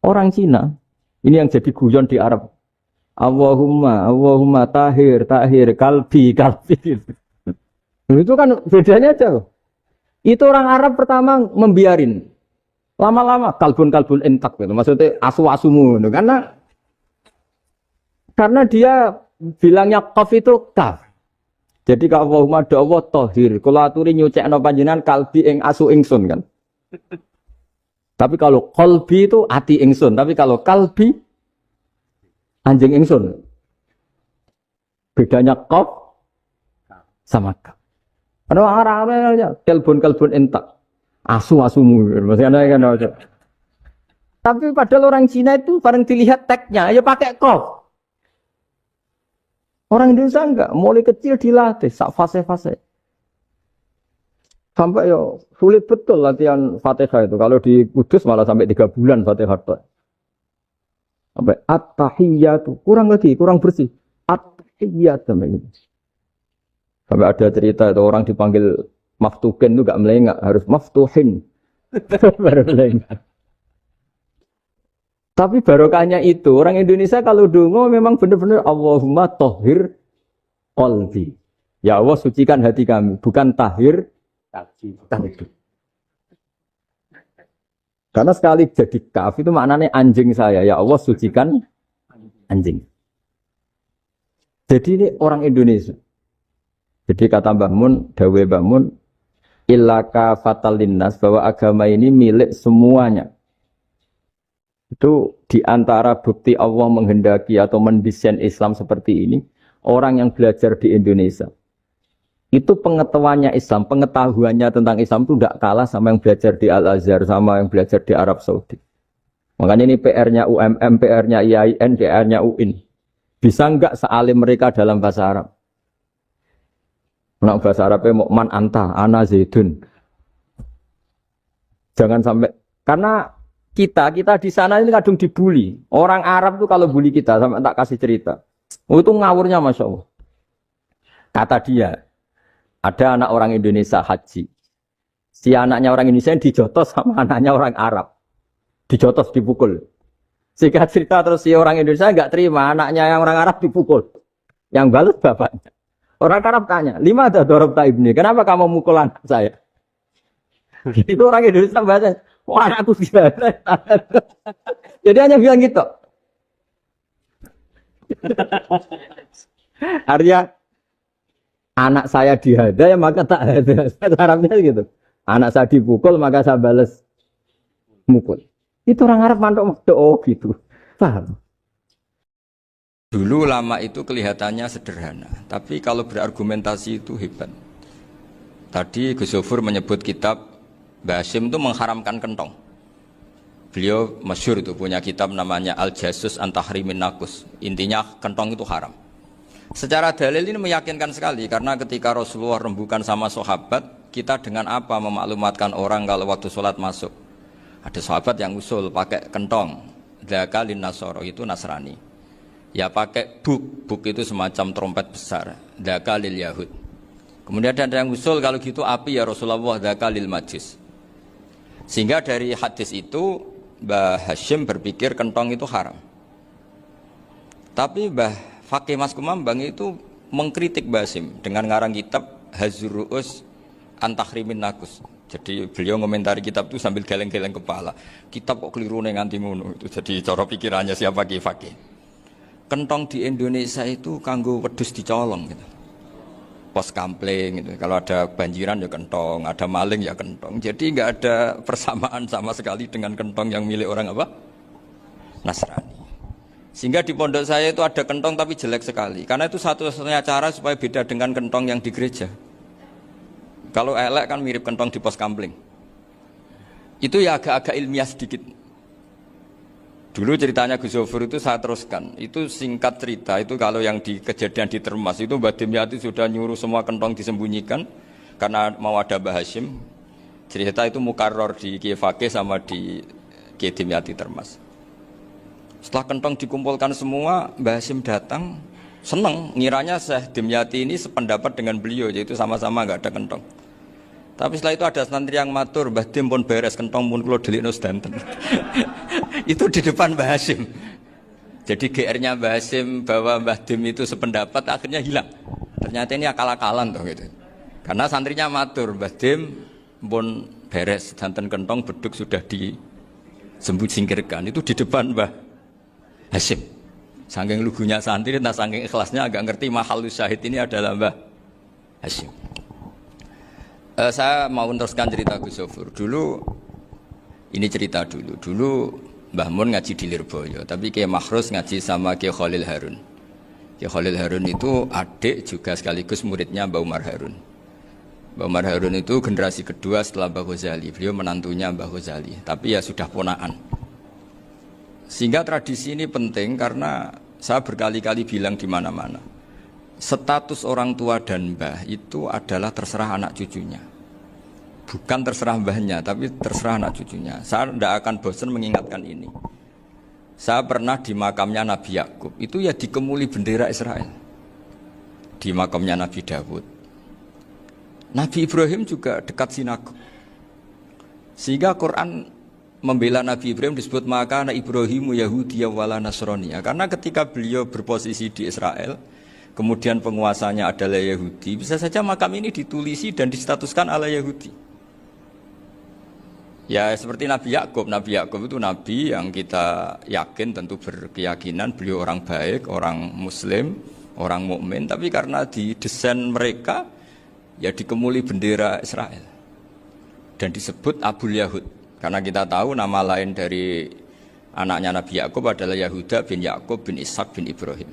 Orang Cina ini yang jadi guyon di Arab. Allahumma tahir kalbi. Itu kan bedanya aja loh. Itu orang Arab pertama membiarin. Lama-lama kalbun entak gitu. Maksudnya asu-asumu gitu. Karena dia bilangnya qaf itu kaf. Jadi kalau Allahumma Allah tohir, kalau aturi nyucekno panjenengan kalbi ing asu ingsun kan. Tapi kalau kalbi itu ati ingsun, tapi kalau kalbi anjing ingsun. Bedanya qaf sama kaf. Ada orang-orang kalbun entak. Asu-asumu. Maksudnya kan. Tapi padahal orang Cina itu bareng dilihat tagnya ya pakai qaf. Orang Indonesia enggak, mulai kecil dilatih, sak fase-fase. Sampai yo sulit betul latihan Fatihah itu. Kalau di Kudus malah sampai 3 bulan Fatihah. Sampai at-tahiyyatu, kurang bersih. At-tahiyyatu sampai ada cerita itu orang dipanggil maftuhin itu enggak melengak, harus maftuhin. Baru melengak. Tapi barokahnya itu, orang Indonesia kalau dongo memang benar-benar Allahumma tohir qalbi. Ya Allah sucikan hati kami, bukan tahir kalbi. Karena sekali jadi kaf itu maknanya anjing saya. Ya Allah sucikan anjing. Jadi ini orang Indonesia. Jadi kata Mbah Mun, dawe Mbah Mun, illaka fatal linnas, bahwa agama ini milik semuanya. Itu diantara bukti Allah menghendaki atau mendesain Islam seperti ini, orang yang belajar di Indonesia. Itu pengetahuannya Islam, pengetahuannya tentang Islam itu tidak kalah sama yang belajar di Al-Azhar, sama yang belajar di Arab Saudi. Makanya ini PR-nya UMM, PR-nya IAIN, PR-nya UIN. Bisa enggak sealim mereka dalam bahasa Arab? Nah, bahasa Arabnya mau man anta, ana zaidun. Jangan sampai, karena kita di sana ini kadang dibully. Orang Arab tuh kalau bully kita, sampai tak kasih cerita. Oh, itu ngawurnya Masya Allah. Kata dia, ada anak orang Indonesia haji. Si anaknya orang Indonesia dijotos sama anaknya orang Arab. Dijotos, dipukul. Sehingga cerita terus si orang Indonesia enggak terima, anaknya yang orang Arab dipukul. Yang balas bapaknya. Orang Arab tanya, lima ada dorong ibni, kenapa kamu mukul anak saya? Itu orang Indonesia bahasa, wah anakku gila. Jadi hanya bilang gitu. Artinya, anak saya dihada ya maka tak ada. Arabnya gitu. Anak saya dipukul maka saya balas mukul. Itu orang Arab mantuk oh gitu. Paham? Dulu ulama itu kelihatannya sederhana, tapi kalau berargumentasi itu hebat. Tadi Gus Zofur menyebut kitab Mbah Hasyim itu mengharamkan kentong. Beliau masyhur itu punya kitab namanya Al-Jasus an Tahrimin Nakus. Intinya kentong itu haram. Secara dalil ini meyakinkan sekali karena ketika Rasulullah rembukan sama sahabat, kita dengan apa memaklumatkan orang kalau waktu sholat masuk? Ada sahabat yang usul pakai kentong, dzaka lin nasoro itu Nasrani. Ya pakai buk itu semacam trompet besar, dzaka lil Yahud. Kemudian ada yang usul kalau gitu api ya Rasulullah, dzaka lil Majus. Sehingga dari hadis itu Mbah Hasyim berpikir kentong itu haram. Tapi Mbah Fakih Mas Kumambang itu mengkritik Mbah Hasyim dengan ngarang kitab Hazruus Antahrimin Nakus. Jadi beliau komentari kitab itu sambil geleng-geleng kepala. Kitab kok keliru nganti ngono itu. Jadi cara pikirannya siapa Ki Fakih. Kentong di Indonesia itu kanggo wedhus dicolong gitu. Pos kampling gitu. Kalau ada banjiran ya kentong, ada maling ya kentong. Jadi enggak ada persamaan sama sekali dengan kentong yang milik orang apa? Nasrani. Sehingga di pondok saya itu ada kentong tapi jelek sekali. Karena itu satu-satunya cara supaya beda dengan kentong yang di gereja. Kalau elek kan mirip kentong di pos kampling. Itu ya agak-agak ilmiah sedikit. Dulu ceritanya Gus Zofur itu saya teruskan. Itu singkat cerita, itu kalau yang di kejadian di Termas itu Mbah Dimyati sudah nyuruh semua kentong disembunyikan karena mau ada Mbah Hasyim. Cerita itu mukarrar di Kiai Fakih sama di Kiai Dimyati Termas. Setelah kentong dikumpulkan semua, Mbah Hasyim datang, senang, ngiranya Syekh Dimyati ini sependapat dengan beliau, yaitu sama-sama enggak ada kentong. Tapi setelah itu ada santri yang matur, Mbah Dim pun beres kentong pun kula delikno sedanten. Itu di depan Mbah Hasyim. Jadi GR-nya Mbah Hasyim bahwa Mbah Dim itu sependapat akhirnya hilang. Ternyata ini akal-akalan toh gitu. Karena santrinya matur, Mbah Dim pun beres sedanten kentong beduk sudah disembut singkirkan. Itu di depan Mbah Hasyim. Saking lugunya santri, nah saking ikhlasnya agak ngerti mahalus syahid ini adalah Mbah Hasyim. Saya mau meneruskan cerita Gus Zofur. Dulu, ini cerita dulu. Dulu Mbah Mun ngaji di Lirboyo, tapi Kiai Makhrus ngaji sama Kiai Khalil Harun. Kiai Khalil Harun itu adik juga sekaligus muridnya Mbah Umar Harun. Mbah Umar Harun itu generasi kedua setelah Mbah Ghazali. Beliau menantunya Mbah Ghazali, tapi ya sudah ponaan. Sehingga tradisi ini penting karena saya berkali-kali bilang di mana-mana. Status orang tua dan mbah itu adalah terserah anak cucunya. Bukan terserah mbahnya, tapi terserah anak cucunya. Saya tidak akan bosan mengingatkan ini. Saya pernah di makamnya Nabi Yakub, itu ya dikemuli bendera Israel. Di makamnya Nabi Dawud. Nabi Ibrahim juga dekat sinagog. Sehingga Quran membela Nabi Ibrahim disebut maka anak Ibrahimu Yahudiyya wala Nasraniyya. Karena ketika beliau berposisi di Israel, kemudian penguasanya adalah Yahudi, bisa saja makam ini ditulisi dan distatuskan ala Yahudi. Ya seperti Nabi Yakub. Nabi Yakub itu nabi yang kita yakin tentu berkeyakinan beliau orang baik, orang muslim, orang mukmin, tapi karena di desain mereka ya dikemuli bendera Israel dan disebut Abul Yahud, karena kita tahu nama lain dari anaknya Nabi Yakub adalah Yahuda bin Yakub bin Ishak bin Ibrahim.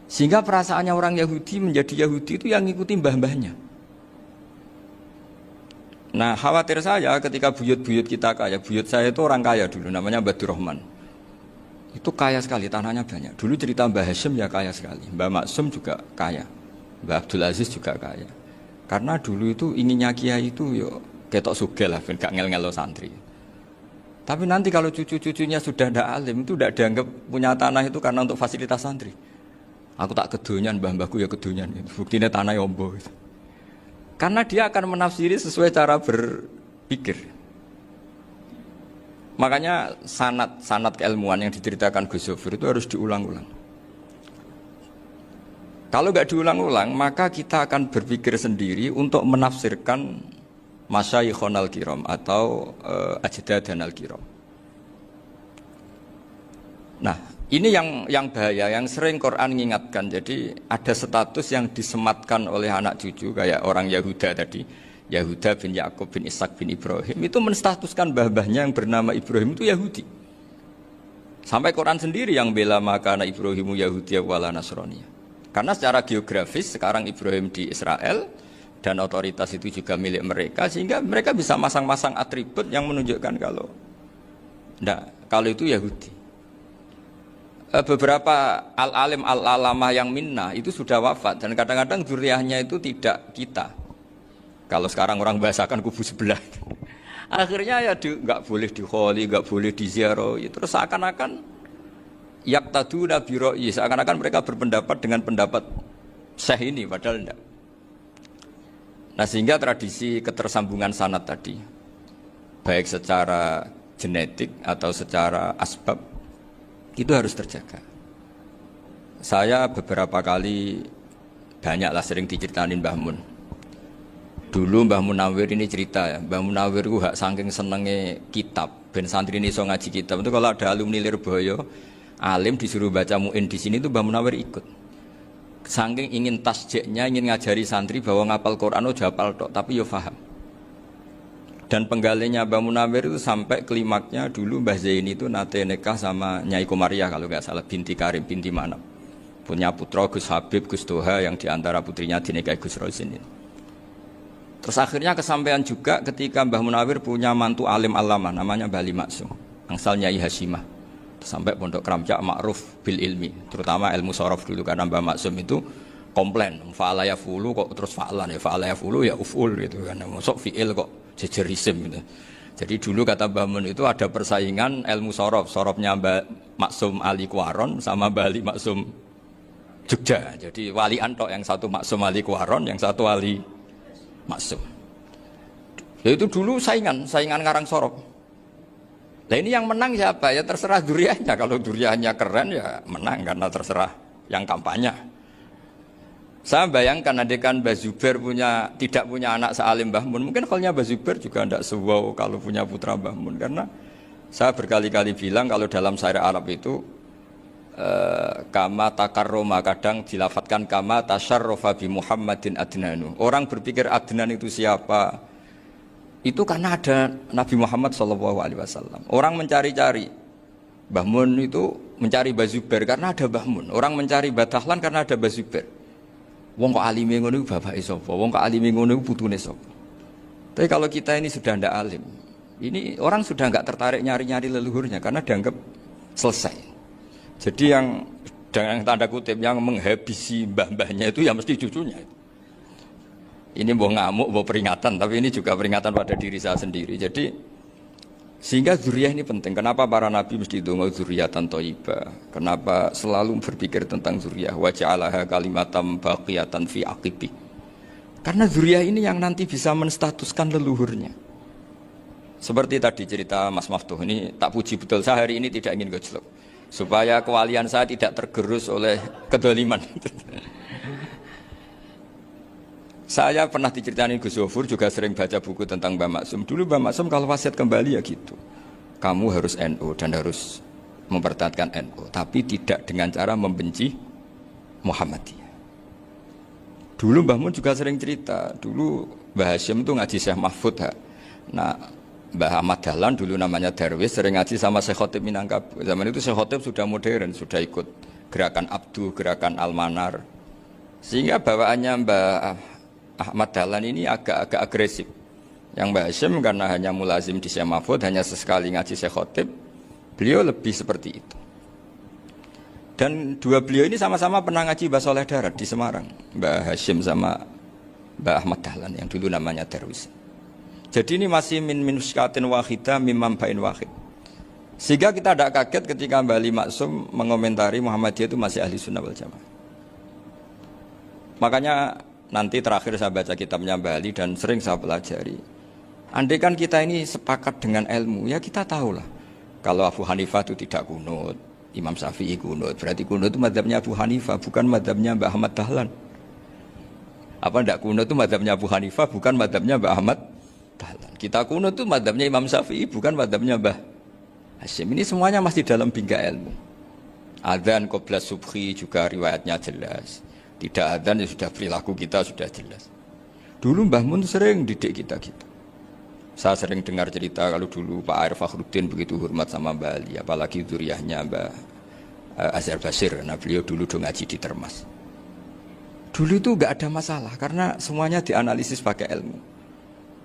Sehingga perasaannya orang Yahudi menjadi Yahudi itu yang ngikuti mbah-mbahnya. Nah, khawatir saya ketika buyut-buyut kita kaya. Buyut saya itu orang kaya dulu, namanya Badur Rahman. Itu kaya sekali, tanahnya banyak. Dulu cerita Mbah Hashim ya kaya sekali. Mbah Maksum juga kaya. Mbah Abdul Aziz juga kaya. Karena dulu itu inginnya kiai itu yo ketok sugih lah, gak ngel-ngelo santri. Tapi nanti kalau cucu-cucunya sudah ndak alim, itu ndak dianggap punya tanah itu karena untuk fasilitas santri. Aku tak kedonyan, mbah-mbahku ya kedonyan. Buktinya tanah yombo. Karena dia akan menafsiri sesuai cara berpikir. Makanya sanad keilmuan yang diceritakan Gus Zofir itu harus diulang-ulang. Kalau nggak diulang-ulang, maka kita akan berpikir sendiri untuk menafsirkan masyayikhon al-kiram atau ajdadan al-kiram. Nah, ini yang bahaya, yang sering Quran mengingatkan. Jadi ada status yang disematkan oleh anak cucu kayak orang Yahuda tadi, Yahuda bin Yakub bin Ishak bin Ibrahim, itu menstatuskan mbah-mbahnya yang bernama Ibrahim itu Yahudi. Sampai Quran sendiri yang bela makana Ibrahimu Yahudiyya wala Nasraniyya. Karena secara geografis sekarang Ibrahim di Israel dan otoritas itu juga milik mereka, sehingga mereka bisa masang-masang atribut yang menunjukkan kalau itu Yahudi. Beberapa al-alim al-alamah yang minna itu sudah wafat dan kadang-kadang zuriyahnya itu tidak kita. Kalau sekarang orang bahasakan kubu sebelah. Akhirnya ya nggak boleh dikholi, nggak boleh diziarah. Terus seakan-akan yaktaduna bi ra'yi, seakan-akan mereka berpendapat dengan pendapat syekh ini, padahal enggak. Nah, sehingga tradisi ketersambungan sanad tadi, baik secara genetik atau secara asbab, itu harus terjaga. Saya beberapa kali banyaklah sering diceritain Mbah Mun. Dulu Mbah Munawir ini cerita ya, Mbah Munawir itu hak saking senenge kitab, ben santri ini so ngaji kitab. Itu kalau ada alumni Lirboyo, alim disuruh baca muin di sini itu Mbah Munawir ikut. Saking ingin tasjiknya, ingin ngajari santri bahwa ngapal Quran itu hafal tok, tapi yo paham. Dan penggalinya Mbah Munawir itu sampai klimaknya dulu Mbah Zaini itu nate nikah sama Nyai Komariah kalau nggak salah, binti Karim, binti Manap. Punya putra Gus Habib, Gus Toha yang diantara putrinya dinikahi Gus Rosin ini. Terus akhirnya kesampaian juga ketika Mbah Munawir punya mantu alim alama namanya Mbah Ali Maksum, angsal Nyai Hasyimah. Sampai pondok Kramjak makruf bil ilmi, terutama ilmu sorof dulu karena Mbah Maksum itu komplain, fa'ala ya fulu kok terus fa'lan ya, fa'ala ya fulu ya uf'ul gitu kan, masuk fi'il kok jejer isim gitu. Jadi dulu kata Mbah Mun itu ada persaingan ilmu sorof, sorofnya Mbah Maksum Ali Kuaron sama Mbah Ali Maksum Jogja. Jadi wali antok, yang satu Maksum Ali Kuaron, yang satu Ali Maksum. Ya itu dulu saingan ngarang sorof. Nah ini yang menang siapa? Ya terserah duriannya. Kalau duriannya keren ya menang karena terserah yang kampanye. Saya bayangkan adekan Mbah Zubair tidak punya anak sealim Mbah Mun, mungkin kalau Mbah Zubair juga tidak sewow kalau punya putra Mbah Mun. Karena saya berkali-kali bilang kalau dalam syair Arab itu kama takarroma, kadang dilafatkan kama tasyarrofa bi Muhammadin adnanu. Orang berpikir Adnan itu siapa? Itu karena ada Nabi Muhammad SAW. Orang mencari-cari Mbah Mun itu mencari Mbah Zubair karena ada Mbah Mun. Orang mencari Mbah Dahlan karena ada Mbah Zubair. Wong kok alime ngono iku bapake sapa? Wong kok alime ngono iku putune sapa? Tapi kalau kita ini sudah ndak alim, ini orang sudah nggak tertarik nyari-nyari leluhurnya karena dianggap selesai. Jadi yang dengan tanda kutip yang menghabisi mbah-mbahnya itu ya mesti cucunya. Ini mau ngamuk, mau peringatan, tapi ini juga peringatan pada diri saya sendiri. Jadi sehingga zuriyah ini penting. Kenapa para nabi mesti donga zuriyatan thayyibah? Kenapa selalu berpikir tentang zuriyah? Wa ja'alaha kalimatam baqiyatan fi aqibi. Karena zuriyah ini yang nanti bisa menstatuskan leluhurnya. Seperti tadi cerita Mas Maftuh, ini tak puji betul, saya hari ini tidak ingin gojlok supaya kewalian saya tidak tergerus oleh kedoliman. Saya pernah diceritain Gus Zofur, juga sering baca buku tentang Mbah Maksum. Dulu Mbah Maksum kalau wasiat kembali ya gitu, kamu harus NU dan harus mempertahankan NU, tapi tidak dengan cara membenci Muhammadiyah. Dulu Mbah Mun juga sering cerita, dulu Mbah Hasyim itu ngaji Syekh Mahfud. Nah, Mbah Ahmad Dahlan dulu namanya Darwis sering ngaji sama Syekh Khotib Minangkabau. Zaman itu Syekh Khotib sudah modern, sudah ikut gerakan Abdu, gerakan Al-Manar. Sehingga bawaannya Mbah Ahmad Dahlan ini agak agresif. Yang Mbah Hasyim karena hanya mulazim di Syekh Mahfud, hanya sesekali ngaji Syekh Khotib, beliau lebih seperti itu. Dan dua beliau ini sama-sama pernah ngaji Mbah Soleh Darat di Semarang, Mbah Hasyim sama Mbah Ahmad Dahlan yang dulu namanya Darwis. Jadi ini masih min muskatin wahidah mimam bain wahid. Sehingga kita tidak kaget ketika Mbah Ali Maksum mengomentari Muhammadiyah itu masih ahli sunnah wal jamaah. Makanya nanti terakhir saya baca kitabnya Mbah Ali dan sering saya pelajari. Andai kan kita ini sepakat dengan ilmu, ya kita tahulah. Kalau Abu Hanifah itu tidak kunut, Imam Syafi'i kunut, berarti kunut itu mazhabnya Abu Hanifah, bukan mazhabnya Mbah Ahmad Dahlan. Apa tidak kunut itu mazhabnya Abu Hanifah, bukan mazhabnya Mbah Ahmad Dahlan. Kita kunut itu mazhabnya Imam Syafi'i, bukan mazhabnya Mbah Hasyim. Ini semuanya masih dalam bingkai ilmu. Adzan qabla subhi juga riwayatnya jelas. Tidak adzan ya sudah perilaku kita sudah jelas. Dulu Mbah Mun sering didik kita gitu. Saya sering dengar cerita kalau dulu Pak Arif Fakhruddin begitu hormat sama Mbah Ali, apalagi zuriyahnya Mbah Azhar Basir, karena beliau dulu ngaji di Termas. Dulu itu nggak ada masalah karena semuanya dianalisis pakai ilmu.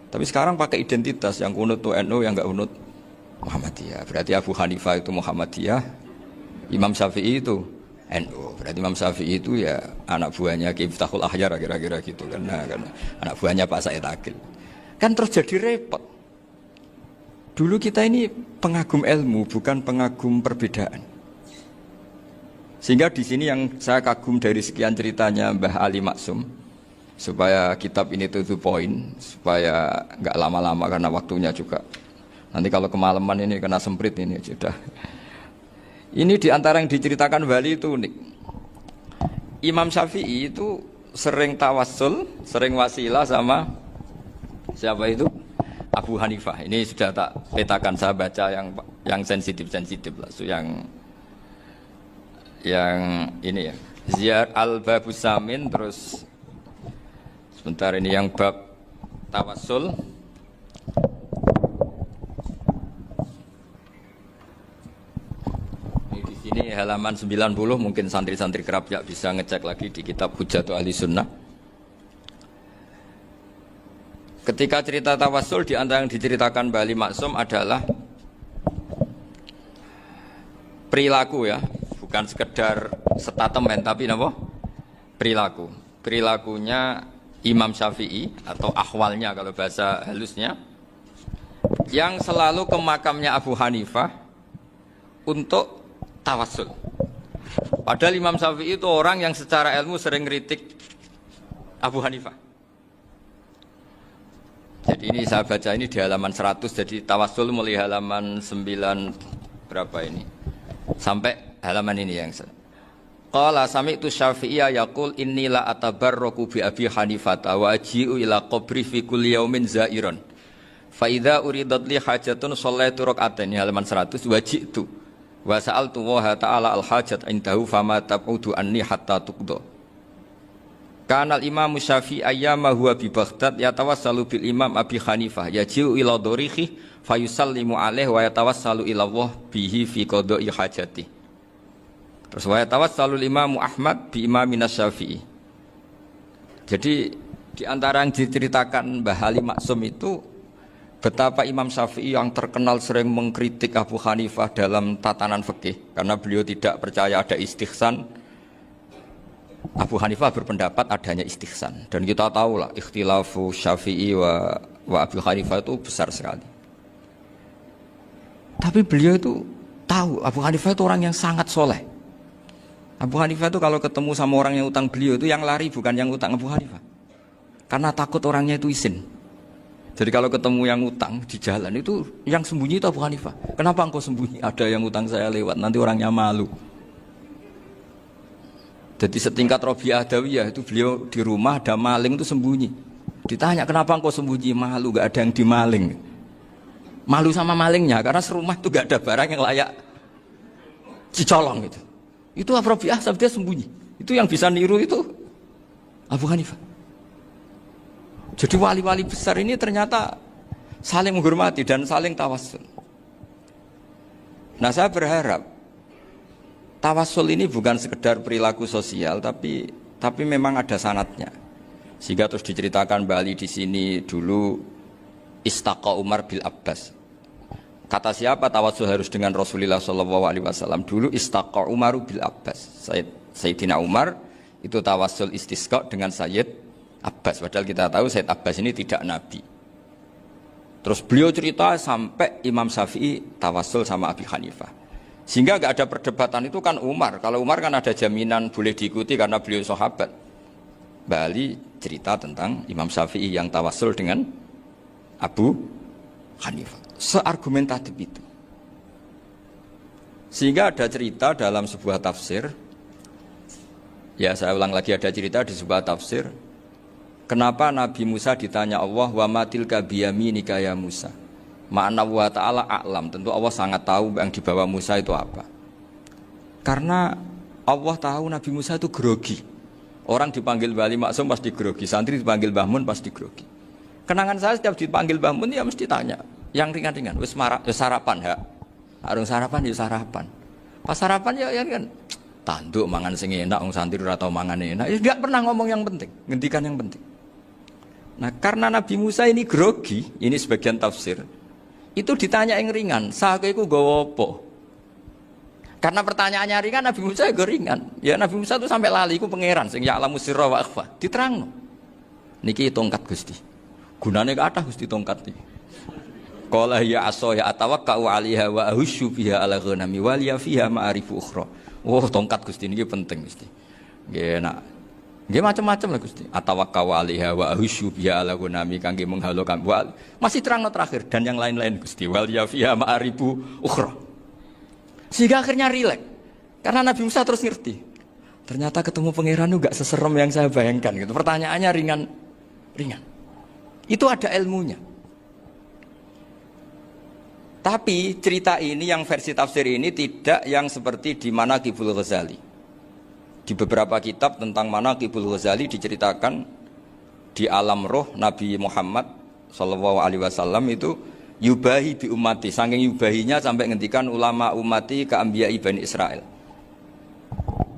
Tapi sekarang pakai identitas, yang kunut itu NU, yang nggak kunut Muhammadiyah. Berarti Abu Hanifah itu Muhammadiyah, Imam Syafi'i itu NU. Berarti Imam Syafi'i itu ya anak buahnya Ki Miftahul Ahyar kira-kira gitu karena anak buahnya Pak Said Akil. Kan terus jadi repot. Dulu kita ini pengagum ilmu, bukan pengagum perbedaan. Sehingga di sini yang saya kagum dari sekian ceritanya Mbah Ali Maksum, supaya kitab ini to the point, supaya nggak lama-lama karena waktunya juga. Nanti kalau kemalaman ini kena semprit ini sudah. Ini diantara yang diceritakan Bali itu unik. Imam Syafi'i itu sering tawassul, sering wasilah sama siapa itu? Abu Hanifah. Ini sudah tak petakan, saya baca yang sensitif lah, so yang ini ya. Ziyar al-Babus Samin, terus sebentar ini yang bab tawassul. Ini di sini halaman 90, mungkin santri-santri kerap ya bisa ngecek lagi di kitab Hujatul Ahli Sunnah. Ketika cerita tawassul, di antara yang diceritakan Mbah Ali Maksum adalah perilaku ya, bukan sekedar statement tapi apa? Perilaku. Perilakunya Imam Syafi'i atau ahwalnya kalau bahasa halusnya, yang selalu ke makamnya Abu Hanifah untuk tawassul. Padahal Imam Syafi'i itu orang yang secara ilmu sering kritik Abu Hanifah. Jadi ini saya baca ini di halaman 100, jadi tawassul mulai halaman 9 berapa ini sampai halaman ini yang qala sami'tu Syafi'iyya yaqul inni la atabarraku bi Abi Hanifah wa aji'u ila qabri fi kulli yaumin za'iran fa idza uridat li hajatun shallaitu rak'atain, halaman 100, waji'tu wa sa'altu wa ta'ala al hajat indahu fama tab'udu anni hatta tuqda. Kanal Imam Syafi'i ayyama huwa bi Baghdad yatawassalu bil Imam Abi Hanifah yaji'u ila dorihi fayusallimu alaihi wa yatawassalu ila Allah bihi fi qada'i hajati. Terus wa yatawassalu Imam Ahmad bi Imamina Syafi'i. Jadi di antara yang diceritakan Mbah Ali Maksum itu betapa Imam Syafi'i yang terkenal sering mengkritik Abu Hanifah dalam tatanan fikih karena beliau tidak percaya ada istihsan. Abu Hanifah berpendapat adanya istihsan, dan kita tahu lah ikhtilafu Syafi'i wa Abu Hanifah itu besar sekali. Tapi beliau itu tahu Abu Hanifah itu orang yang sangat soleh. Abu Hanifah itu kalau ketemu sama orang yang utang beliau itu yang lari bukan yang utang Abu Hanifah, karena takut orangnya itu izin. Jadi kalau ketemu yang utang di jalan itu yang sembunyi itu Abu Hanifah. Kenapa engkau sembunyi? Ada yang utang saya lewat, nanti orangnya malu. Jadi setingkat Robi'ah Adawiyah itu beliau di rumah ada maling itu sembunyi. Ditanya kenapa engkau sembunyi? Malu, gak ada yang dimaling. Malu sama malingnya karena serumah itu gak ada barang yang layak dicolong gitu. Itu Robi'ah dia sembunyi. Itu yang bisa niru itu Abu Hanifah. Jadi wali-wali besar ini ternyata saling menghormati dan saling tawassul. Nah, saya berharap tawassul ini bukan sekedar perilaku sosial, tapi memang ada sanatnya. Sehingga terus diceritakan Bali di sini dulu istaqa Umar bil Abbas. Kata siapa tawassul harus dengan Rasulullah SAW? Dulu istaqa Umar bil Abbas. Sayyidina Umar itu tawassul istisqa dengan Sayyid Abbas. Padahal kita tahu Sayyid Abbas ini tidak nabi. Terus beliau cerita sampai Imam Syafi'i tawassul sama Abi Hanifah. Sehingga nggak ada perdebatan itu kan Umar. Kalau Umar kan ada jaminan boleh diikuti karena beliau sahabat. Bali cerita tentang Imam Syafi'i yang tawassul dengan Abu Hanifah. Seargumentatif itu. Sehingga ada cerita dalam sebuah tafsir. Ya, saya ulang lagi, ada cerita di sebuah tafsir. Kenapa Nabi Musa ditanya Allah, wa matilka biyaminika ya Musa? Ma'ana wa ta'ala a'lam. Tentu Allah sangat tahu yang dibawa Musa itu apa. Karena Allah tahu Nabi Musa itu grogi. Orang dipanggil Wali Maksum pasti grogi. Santri dipanggil Bahmun pasti grogi. Kenangan saya setiap dipanggil Bahmun ya mesti tanya. Yang ringan-ringan. Wis sarapan ya. Arung sarapan ya sarapan. Pas sarapan ya kan. Tanduk mangan sing enak, wong santri ora tau mangan enak. Ya enggak pernah ngomong yang penting, ngendikan yang penting. Nah, karena Nabi Musa ini grogi, ini sebagian tafsir. Itu ditanya yang ringan, "Sake iku nggawa apa?" Karena pertanyaannya ringan, Nabi Musa juga ringan. Ya Nabi Musa itu sampai lali iku pangeran sing ya'lamu sirra wa akhfa. Diterangno. Niki tongkat Gusti. Gunane kathah Gusti tongkat iki. Qala ya aso ya atawakkau 'alaiha wa ahusyu biha ala ghanami wal ya fiha ma'arifu ukhra. Oh, tongkat Gusti niki penting Gusti. Nggih nak. Nggih macam-macam lah Gusti. Atawakkau 'alaiha wa ahusyu biha ala ghanami kangge menghalo kambal. Masih terangno terakhir dan yang lain-lain Gusti. Wal ya fiha ma'arifu ukhra. Sehingga akhirnya rileks. Karena Nabi Musa terus ngerti. Ternyata ketemu pangeran itu gak seserem yang saya bayangkan gitu. Pertanyaannya ringan. Itu ada ilmunya. Tapi cerita ini yang versi tafsir ini tidak yang seperti di Manaqibul Ghazali. Di beberapa kitab tentang Manaqibul Ghazali diceritakan di alam roh Nabi Muhammad SAW itu yubahi bi ummati. Saking yubahinya sampai ngendikan ulama ummati ka anbiya'i Bani Israel.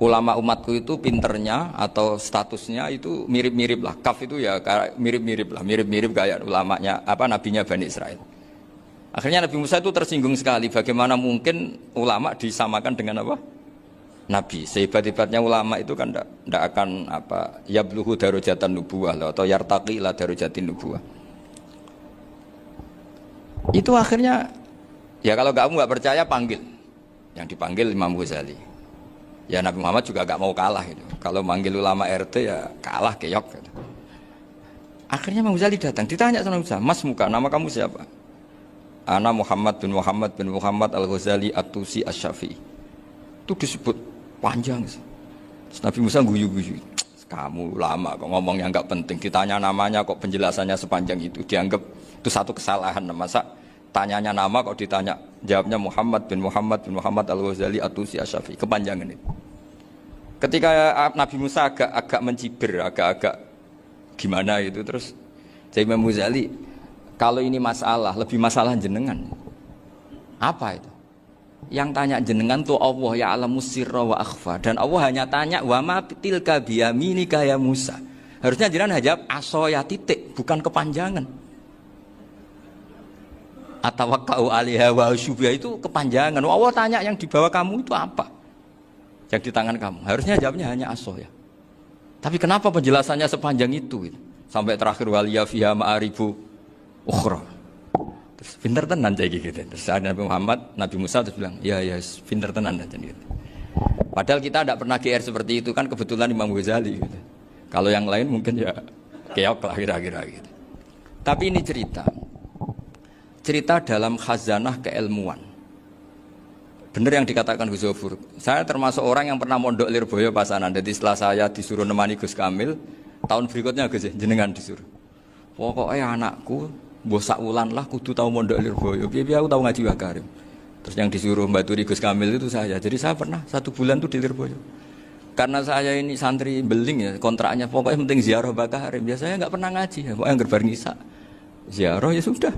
Ulama umatku itu pinternya atau statusnya itu mirip-mirip lah. Kaf itu ya mirip-mirip lah, mirip-mirip kayak ulamanya nabinya Bani Israel. Akhirnya Nabi Musa itu tersinggung sekali. Bagaimana mungkin ulama disamakan dengan apa? Nabi. Sehebat-hebatnya ulama itu kan tidak akan yabluhu darajatan nubuwah atau yartaqi ila darajatin nubuwah. Itu akhirnya ya kalau kamu nggak percaya panggil. Yang dipanggil Imam Ghazali. Ya Nabi Muhammad juga gak mau kalah gitu. Kalau manggil ulama RT ya kalah keok gitu. Akhirnya Imam Ghazali datang, ditanya sama Musa, "Mas muka, nama kamu siapa?" "Ana Muhammad bin Muhammad Al-Ghazali At-Tusi Asy-Syafi'i." Itu disebut panjang sih. Terus Nabi Musa guyu-guyu. "Kamu ulama kok ngomong yang gak penting, ditanya namanya kok penjelasannya sepanjang itu, dianggap itu satu kesalahan. Masa tanyanya nama kok ditanya jawabnya Muhammad bin Muhammad Al-Ghazali At-Tusi Asy-Syafi'i, kepanjangan itu." Ketika Nabi Musa agak mencibir, agak gimana itu, terus jadi Imam Ghazali, "Kalau ini masalah, lebih masalah jenengan." Apa itu? Yang tanya jenengan tuh Allah ya alamu sirra wa akhfa, dan Allah hanya tanya wa ma tilka biyaminika ya Musa. Harusnya jenengan jawab aso ya titik, bukan kepanjangan. Atawakkau 'alaiha wa syubha itu kepanjangan. Allah tanya yang di bawah kamu itu apa? Yang di tangan kamu. Harusnya jawabnya hanya aso ya. Tapi kenapa penjelasannya sepanjang itu? Sampai terakhir waliya fiha ma'arifu ukhra. Terus pinter tenan kayak gitu. Terus Nabi Musa terus bilang, ya pinter tenan aja gitu. Padahal kita tidak pernah GR seperti itu kan, kebetulan Imam Ghazali gitu. Kalau yang lain mungkin ya keok lah kira-kira gitu. Tapi ini cerita dalam khazanah keilmuan. Benar yang dikatakan Gus Zofur. Saya termasuk orang yang pernah mondok Lirboyo Pasanan. Jadi setelah saya disuruh nemani Gus Kamil, tahun berikutnya Gus jenengan disuruh. Pokoknya anakku, bosak wulan lah kudu tahu mondok Lirboyo. Biar aku tahu ngaji Wakarim. Terus yang disuruh membaturi Gus Kamil itu saya. Jadi saya pernah 1 bulan tuh di Lirboyo. karena saya ini santri beling ya, kontraknya pokoknya penting ziarah Mbah Karim. Biasanya nggak pernah ngaji, ya. Pokoknya gerbar ngisa. Ziarah ya sudah.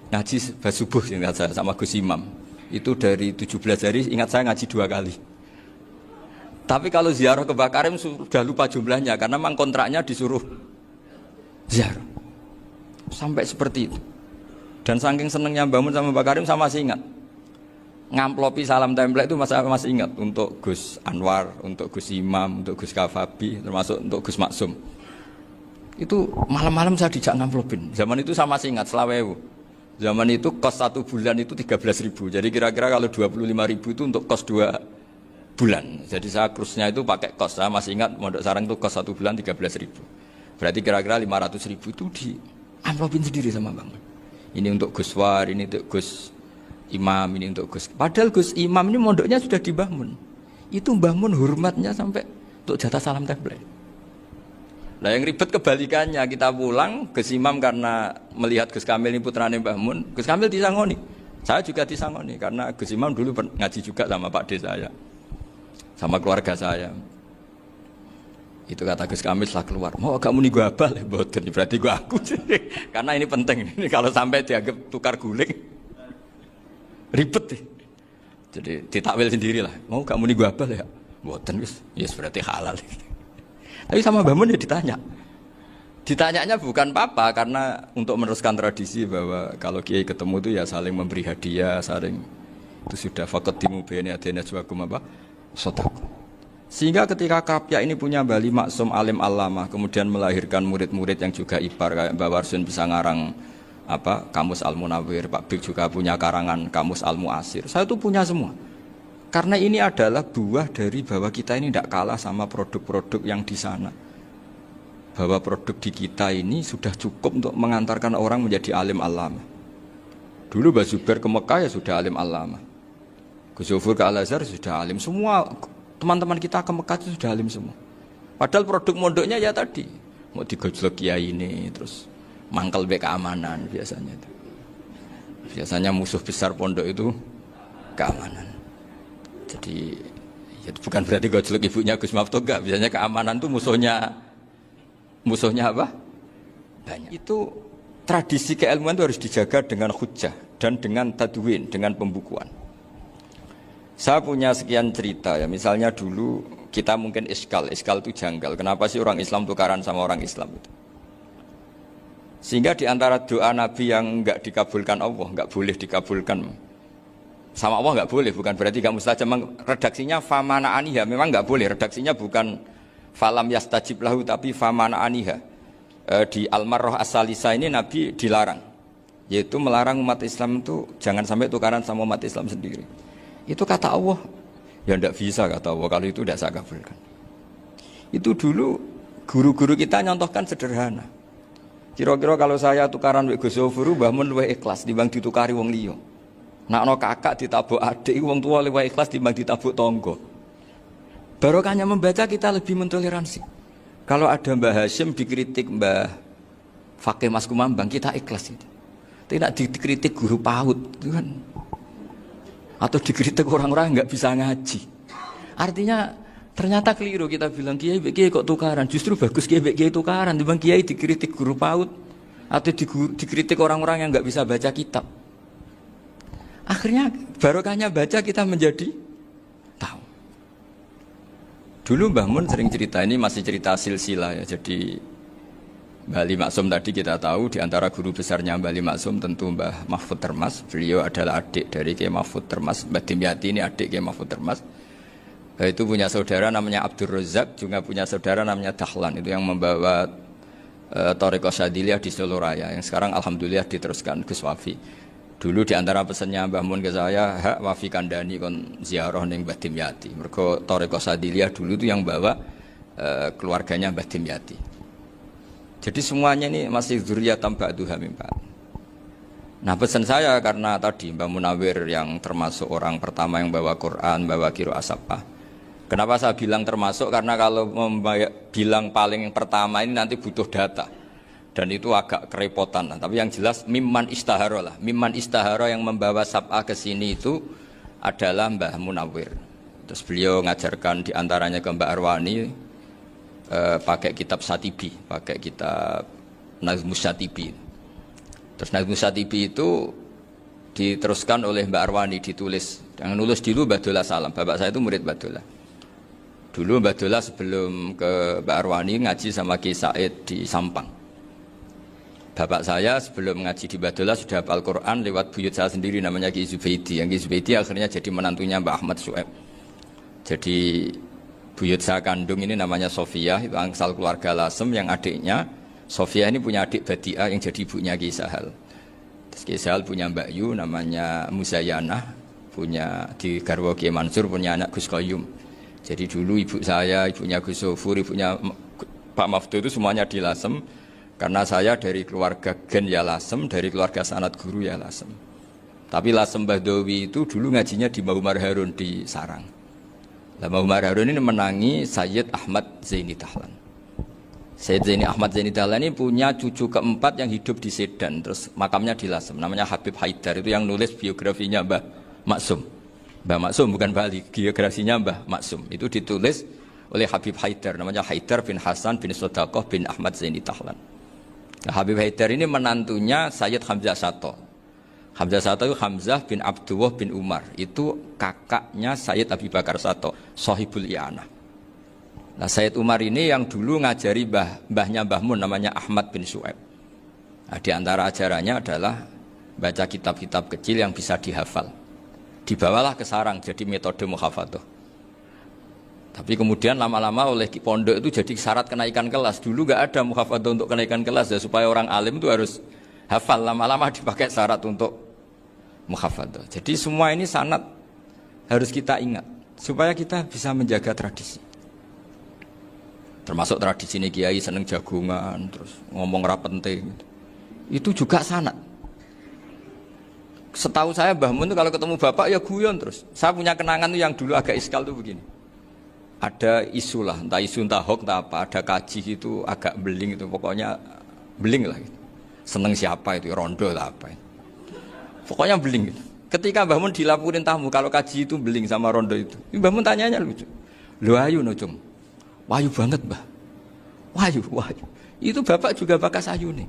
Ngaji subuh ingat saya sama Gus Imam. Itu dari 17 hari ingat saya ngaji 2 kali. Tapi kalau ziarah ke Mbah Karim sudah lupa jumlahnya karena memang kontraknya disuruh ziarah. Sampai seperti itu. Dan saking senengnya bangun sama Mbah Karim sama masih ingat. Ngamplopi salam template itu masih ingat untuk Gus Anwar, untuk Gus Imam, untuk Gus Kafabi, termasuk untuk Gus Maksum. Itu malam-malam saya dijak ngamplopin. Zaman itu saya masih ingat selawewu. Zaman itu kos 1 bulan itu 13.000. Jadi kira-kira kalau 25.000 itu untuk kos 2 bulan. Jadi saya krusnya itu pakai kos. Saya masih ingat Mondok Sarang itu kos 1 bulan 13.000. Berarti kira-kira 500.000 itu di amplopin sendiri sama Bang. Ini untuk Gus War, ini untuk Gus Imam, ini untuk Gus. Padahal Gus Imam ini mondoknya sudah di Mbah Mun. Itu Mbah Mun hormatnya sampai untuk jatah salam template. Nah yang ribet kebalikannya, kita pulang Gus Imam karena melihat Gus Kamil ini putrane Mbah Mun, Gus Kamil disangoni. Saya juga disangoni karena Gus Imam dulu ngaji juga sama Pak D saya, sama keluarga saya. Itu kata Gus Kamil setelah keluar, mau agak muni gua abal, boten berarti gua aku. Karena ini penting, ini kalau sampai dianggap tukar guling, ribet deh. Jadi ditakwil sendirilah, mau gak muni gua abal ya, boten yes berarti halal. Tapi sama Mbah Mun ya ditanya. Ditanyanya bukan apa karena untuk meneruskan tradisi bahwa kalau kiai ketemu itu ya saling memberi hadiah, saling itu sudah faqaddimu baina adena juakum apa? Sedekah. Sehingga ketika Kapya ini punya Bali Maksum alim allamah, kemudian melahirkan murid-murid yang juga ipar kayak Mbah Warsun bisa ngarang apa Kamus Al-Munawwir, Pak Bik juga punya karangan Kamus Al-Mu'asir. Saya itu punya semua. Karena ini adalah buah dari bahwa kita ini tidak kalah sama produk-produk yang di sana. Bahwa produk di kita ini sudah cukup untuk mengantarkan orang menjadi alim allamah. Dulu Mbah Zubair ke Mekah ya sudah alim allamah. Gus Zufur ke Al-Azhar sudah alim. Semua teman-teman kita ke Mekah itu sudah alim semua. Padahal produk mondoknya ya tadi. Mau digojlok kiai ini, terus mangkel be keamanan biasanya itu. Biasanya musuh besar pondok itu keamanan. Jadi ya bukan berarti gojlok ibunya Gus Maftuh enggak, biasanya keamanan itu musuhnya apa? Banyak. Itu tradisi keilmuan itu harus dijaga dengan hujjah dan dengan tadwin, dengan pembukuan. Saya punya sekian cerita ya, misalnya dulu kita mungkin iskal itu janggal. Kenapa sih orang Islam tukaran sama orang Islam itu? Sehingga di antara doa Nabi yang enggak dikabulkan Allah, enggak boleh dikabulkan sama Allah nggak boleh, bukan berarti nggak mustajab. Redaksinya famana aniha, memang nggak boleh. Redaksinya bukan falam yastajib lahu, tapi famana aniha. Di Al-Marrah As-Salisa ini Nabi dilarang, yaitu melarang umat Islam itu jangan sampai tukaran sama umat Islam sendiri. Itu kata Allah, ya ndak bisa kata Allah kalau itu tidak saya kabulkan. Itu dulu guru-guru kita nyontohkan sederhana. Kira-kira kalau saya tukaran wek Gus Zofuru, Mbah Mun luwih ikhlas dibanding ditukari wong liya. Nak no kakak ditabuk adik, wong tua lewat ikhlas timbang ditabuk tonggo. Barokahnya membaca kita lebih mentoleransi. Kalau ada Mbah Hashim dikritik Mbah Fakih Mas Kumambang, kita ikhlas itu. Tidak dikritik guru PAUD, itu kan? Atau dikritik orang-orang nggak bisa ngaji. Artinya ternyata keliru kita bilang kiai kok tukaran. Justru bagus kiai tukaran timbang kiai dikritik guru PAUD atau dikritik orang-orang yang nggak bisa baca kitab. Akhirnya barokahnya baca kita menjadi tahu. Dulu Mbah Mun sering cerita, ini masih cerita silsilah ya. Jadi Mbah Ali Maksum tadi kita tahu di antara guru besarnya Mbah Ali Maksum tentu Mbah Mahfud Termas. Beliau adalah adik dari Kiai Mahfud Termas. Mbah Dimyati ini adik Kiai Mahfud Termas. Itu punya saudara namanya Abdur Razak, juga punya saudara namanya Dahlan. Itu yang membawa Thariqah Syadiliyah di Solo Raya, yang sekarang alhamdulillah diteruskan Gus Wafi. Dulu di antara pesannya Mbah Mun ke saya, hak wafi kandani kon ziarah ning Mbah Dimyati. Mergo Thariqah Sadiliyah dulu itu yang bawa keluarganya Mbah Dimyati. Jadi semuanya ini masih dzurriyyatan ba'duha min ba'd. Nah, pesan saya karena tadi Mbah Munawwir yang termasuk orang pertama yang bawa Quran, bawa qiraah sab'ah. Kenapa saya bilang termasuk? Karena kalau bilang paling pertama ini nanti butuh data. Dan itu agak kerepotan, tapi yang jelas mimman istahara lah. Mimman istahara yang membawa sab'ah ke sini itu adalah Mbah Munawwir. Terus beliau ngajarkan diantaranya ke Mbak Arwani pakai kitab Satibi, pakai kitab Nazmus Satibi. Terus Nazmus Satibi itu diteruskan oleh Mbak Arwani, ditulis. Yang nulis dulu Mbak Dola Salam. Bapak saya itu murid Mbak Dola. Dulu Mbak Dola sebelum ke Mbak Arwani ngaji sama Ki Said di Sampang. Bapak saya sebelum ngaji di Mbak Dola sudah hafal Quran lewat buyut saya sendiri namanya Ki Zubaidi. Yang Ki Zubaidi akhirnya jadi menantunya Mbak Ahmad Su'eb. Jadi buyut saya kandung ini namanya Sofia, itu angsal keluarga Lasem, yang adiknya Sofia ini punya adik Badiah yang jadi ibunya Ki Sahal. Terus Ki Sahal punya Mbak Yu namanya Muzayanah, punya di Garwo Ki Mansur punya anak Gus Koyum. Jadi dulu ibu saya, ibunya Gus Sofur, ibunya Pak Maftu itu semuanya di Lasem. Karena saya dari keluarga Gen ya Lasem, dari keluarga sanad guru ya Lasem. Tapi Lasem Bahdowi itu dulu ngajinya di Mbah Umar Harun di Sarang. Mbah Umar Harun ini menangi Sayyid Ahmad Zaini Dahlan. Sayyid Zaini Ahmad Zaini Dahlan ini punya cucu keempat yang hidup di Sedan. Terus makamnya di Lasem, namanya Habib Haidar. Itu yang nulis biografinya Mbah Maksum. Mbah Maksum bukan Bali, biografinya Mbah Maksum. Itu ditulis oleh Habib Haidar, namanya Haidar bin Hasan bin Sodaqoh bin Ahmad Zaini Dahlan. Nah, Habib Haidar ini menantunya Sayyid Hamzah Sato. Hamzah Sato itu Hamzah bin Abdullah bin Umar. Itu kakaknya Sayyid Abi Bakar Sato, Sohibul I'anah. Nah, Sayyid Umar ini yang dulu ngajari mbahnya Mbah Mun namanya Ahmad bin Su'eb. Nah, di antara ajarannya adalah baca kitab-kitab kecil yang bisa dihafal. Dibawalah ke sarang jadi metode muhafadzah. Tapi kemudian lama-lama oleh pondok itu jadi syarat kenaikan kelas. Dulu nggak ada muhafadzah untuk kenaikan kelas ya, supaya orang alim itu harus hafal. Lama-lama dipakai syarat untuk muhafadzah. Jadi semua ini sanad harus kita ingat supaya kita bisa menjaga tradisi. Termasuk tradisi ini kiai seneng jagungan, terus ngomong penting. Itu juga sanad. Setahu saya Mbah Mun itu kalau ketemu bapak ya guyon terus. Saya punya kenangan tuh yang dulu agak iskal tuh begini. Ada isu lah, entah isu entah hoax entah apa, ada kaji itu agak beling itu, pokoknya beling lah gitu. Seneng siapa itu, rondo lah apa. Pokoknya beling gitu. Ketika Mbah Mun dilaporin tamu kalau kaji itu beling sama rondo itu. Mbah Mun tanyanya lucu. Lho ayu no cung. Wahyu banget, Mbah. Wahyu. Itu bapak juga bakas ayu nih.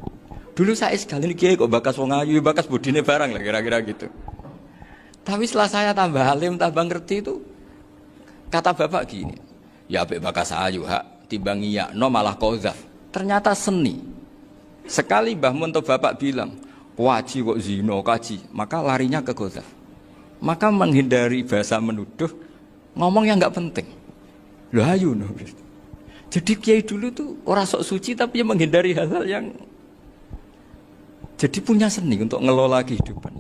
Dulu saya sekali ini kiai kok bakas wong ayu, bakas budine barang lah kira-kira gitu. Tapi setelah saya tambah alim, tambah ngerti itu, kata bapak gini, ya apik bakas ayu hak, timbang iya, no malah kozaf. Ternyata seni. Sekali Mbah Mun atau bapak bilang, waji kok zino kaji, maka larinya ke kozaf. Maka menghindari bahasa menuduh, ngomong yang nggak penting. Loh ayu no. Jadi kiai dulu tuh orang sok suci tapi menghindari hal-hal yang jadi punya seni untuk ngelola kehidupan.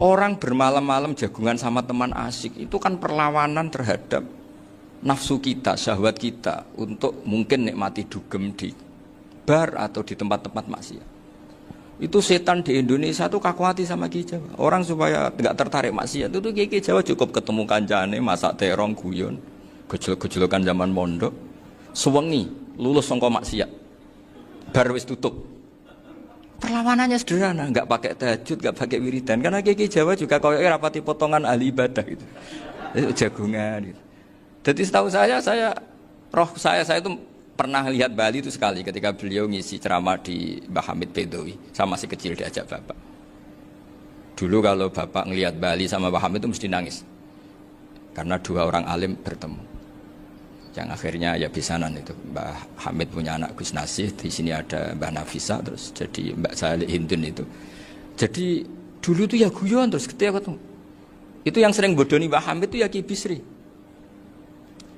Orang bermalam-malam jagungan sama teman asik itu kan perlawanan terhadap nafsu kita, syahwat kita untuk mungkin nikmati dugem di bar atau di tempat-tempat maksiat. Itu setan di Indonesia tuh kakuati sama Ki Jawa. Orang supaya tidak tertarik maksiat itu Ki Jawa cukup ketemu kancane masak terong guyon, gejol-gejolokan zaman mondok, suwengi lulus sangka maksiat. Bar wis tutup. Perlawanannya sederhana, nggak pakai tahajud, nggak pakai wiridan, karena Ki Jawa juga koyoknya rapati potongan ahli ibadah gitu, itu jagungan. Gitu. Jadi setahu saya itu pernah lihat Bali itu sekali ketika beliau ngisi ceramah di Mbah Hamid Bedowi, saya masih kecil diajak bapak. Dulu kalau bapak ngelihat Bali sama Mbah Hamid itu mesti nangis, karena dua orang alim bertemu. Yang akhirnya ya bisanan itu Mbah Hamid punya anak Gus Nasih, di sini ada Mbah Nafisa, terus jadi Mbak Salih Hindun itu. Jadi dulu tuh ya guyon terus ketika ketemu. Itu yang sering bodoni Mbah Hamid itu ya Ki Bisri.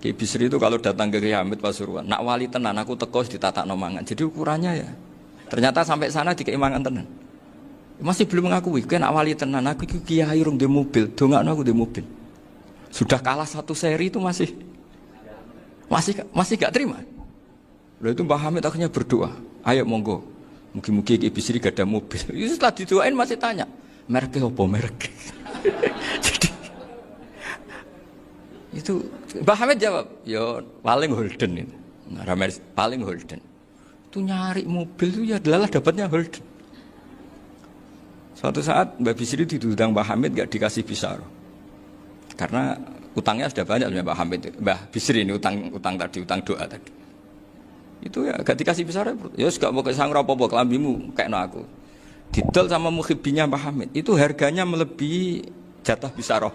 Ki Bisri itu kalau datang ke Ki Hamid Pasuruan, nak wali tenan aku teko ditata nomangan. Jadi ukurannya ya. Ternyata sampai sana dikei mangan tenan. Masih belum mengakui, kan nak wali tenan aku iki kiai rung di mobil, dongakno aku di mobil. Sudah kalah satu seri itu masih gak terima. Lalu itu Mbah Hamid akhirnya berdoa, ayo monggo, mugi-mugi Ki Bisri gak ada mobil. Itu setelah didoain masih tanya, mereknya apa merek? Jadi itu Mbah Hamid jawab, ya paling Holden itu, paling Holden. Itu nyari mobil itu ya adalah dapatnya Holden. Suatu saat Mbah Bisri diundang Mbah Hamid gak dikasih bisyarah, karena Utangnya sudah banyak Mbah Hamid, Mbah Bisri ini utang tadi, utang doa tadi. Itu ya gak dikasih besar ya gak mau kesang apa-apa kelambimu kayak aku. Didol sama muhibbinya Mbah Hamid, itu harganya melebihi jatah bisaroh.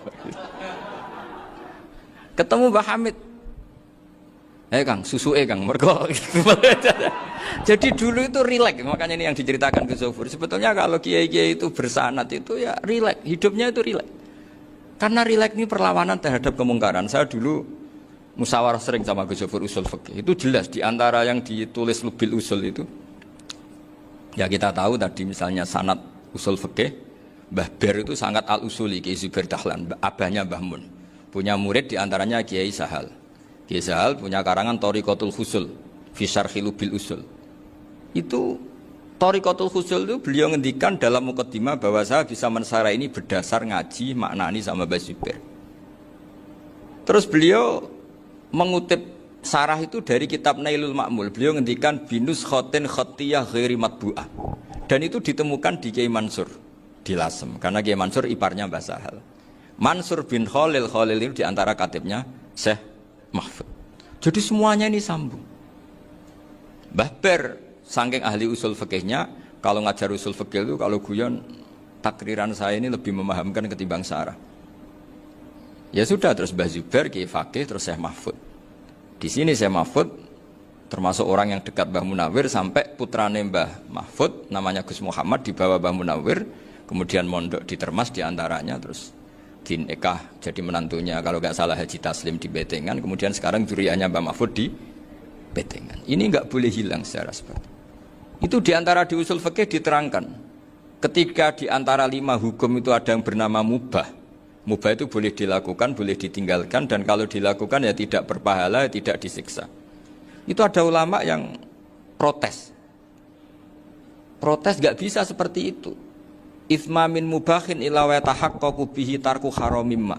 Ketemu Mbah Hamid, Kang, susu Kang, mergo. Jadi dulu itu rileks, makanya ini yang diceritakan Gus Zofur. Sebetulnya kalau kiai-kiai itu bersanad itu ya rileks, hidupnya itu rileks. Karena rileks ini perlawanan terhadap kemungkaran. Saya dulu musyawarah sering sama Gus Zofur usul fikih. Itu jelas di antara yang ditulis Lubil Usul itu. Ya kita tahu tadi misalnya sanad usul fikih, Mbah Ber itu sangat al-usuli, Kiai Zubair Dahlan, abahnya Mbah Mun. Punya murid di antaranya Kiai Sahal. Kiai Sahal punya karangan Thariqatul Husul fi Syarhi Lubil Usul. Itu Thariqatul Husul itu beliau ngendikan dalam mukaddimah bahwa saya bisa mensarai ini berdasar ngaji maknani sama Mbah Zubair. Terus beliau mengutip sarah itu dari kitab Nailul Ma'mul. Beliau ngendikan binus khotin khotiyah ghairi matbu'ah. Dan itu ditemukan di Kiai Mansur di Lasem, karena Kiai Mansur iparnya Mbah Sahal. Mansur bin Khalil itu diantara katibnya Syekh Mahfud. Jadi semuanya ini sambung. Mbah Ber saking ahli usul fikihnya, kalau ngajar usul fikih itu kalau guyon takriran saya ini lebih memahamkan ketimbang sarah. Ya sudah, terus Mbah Zubair Kiai Fakih, terus Syekh Mahfud. Di sini Syekh Mahfud termasuk orang yang dekat Mbah Munawir, sampai putrane Mbah Mahfud namanya Gus Muhammad dibawa Mbah Munawir, kemudian mondok di Termas diantaranya, terus dinikah jadi menantunya kalau nggak salah Haji Taslim di Betengan, kemudian sekarang juriannya Mbah Mahfud di Betengan. Ini nggak boleh hilang secara seperti itu. Diantara di usul fikih diterangkan, ketika diantara 5 hukum itu ada yang bernama mubah. Mubah itu boleh dilakukan, boleh ditinggalkan, dan kalau dilakukan ya tidak berpahala, tidak disiksa. Itu ada ulama yang protes nggak bisa seperti itu. Itsma min mubahin ila wa tahaqqaqu bihi tarku haramimma.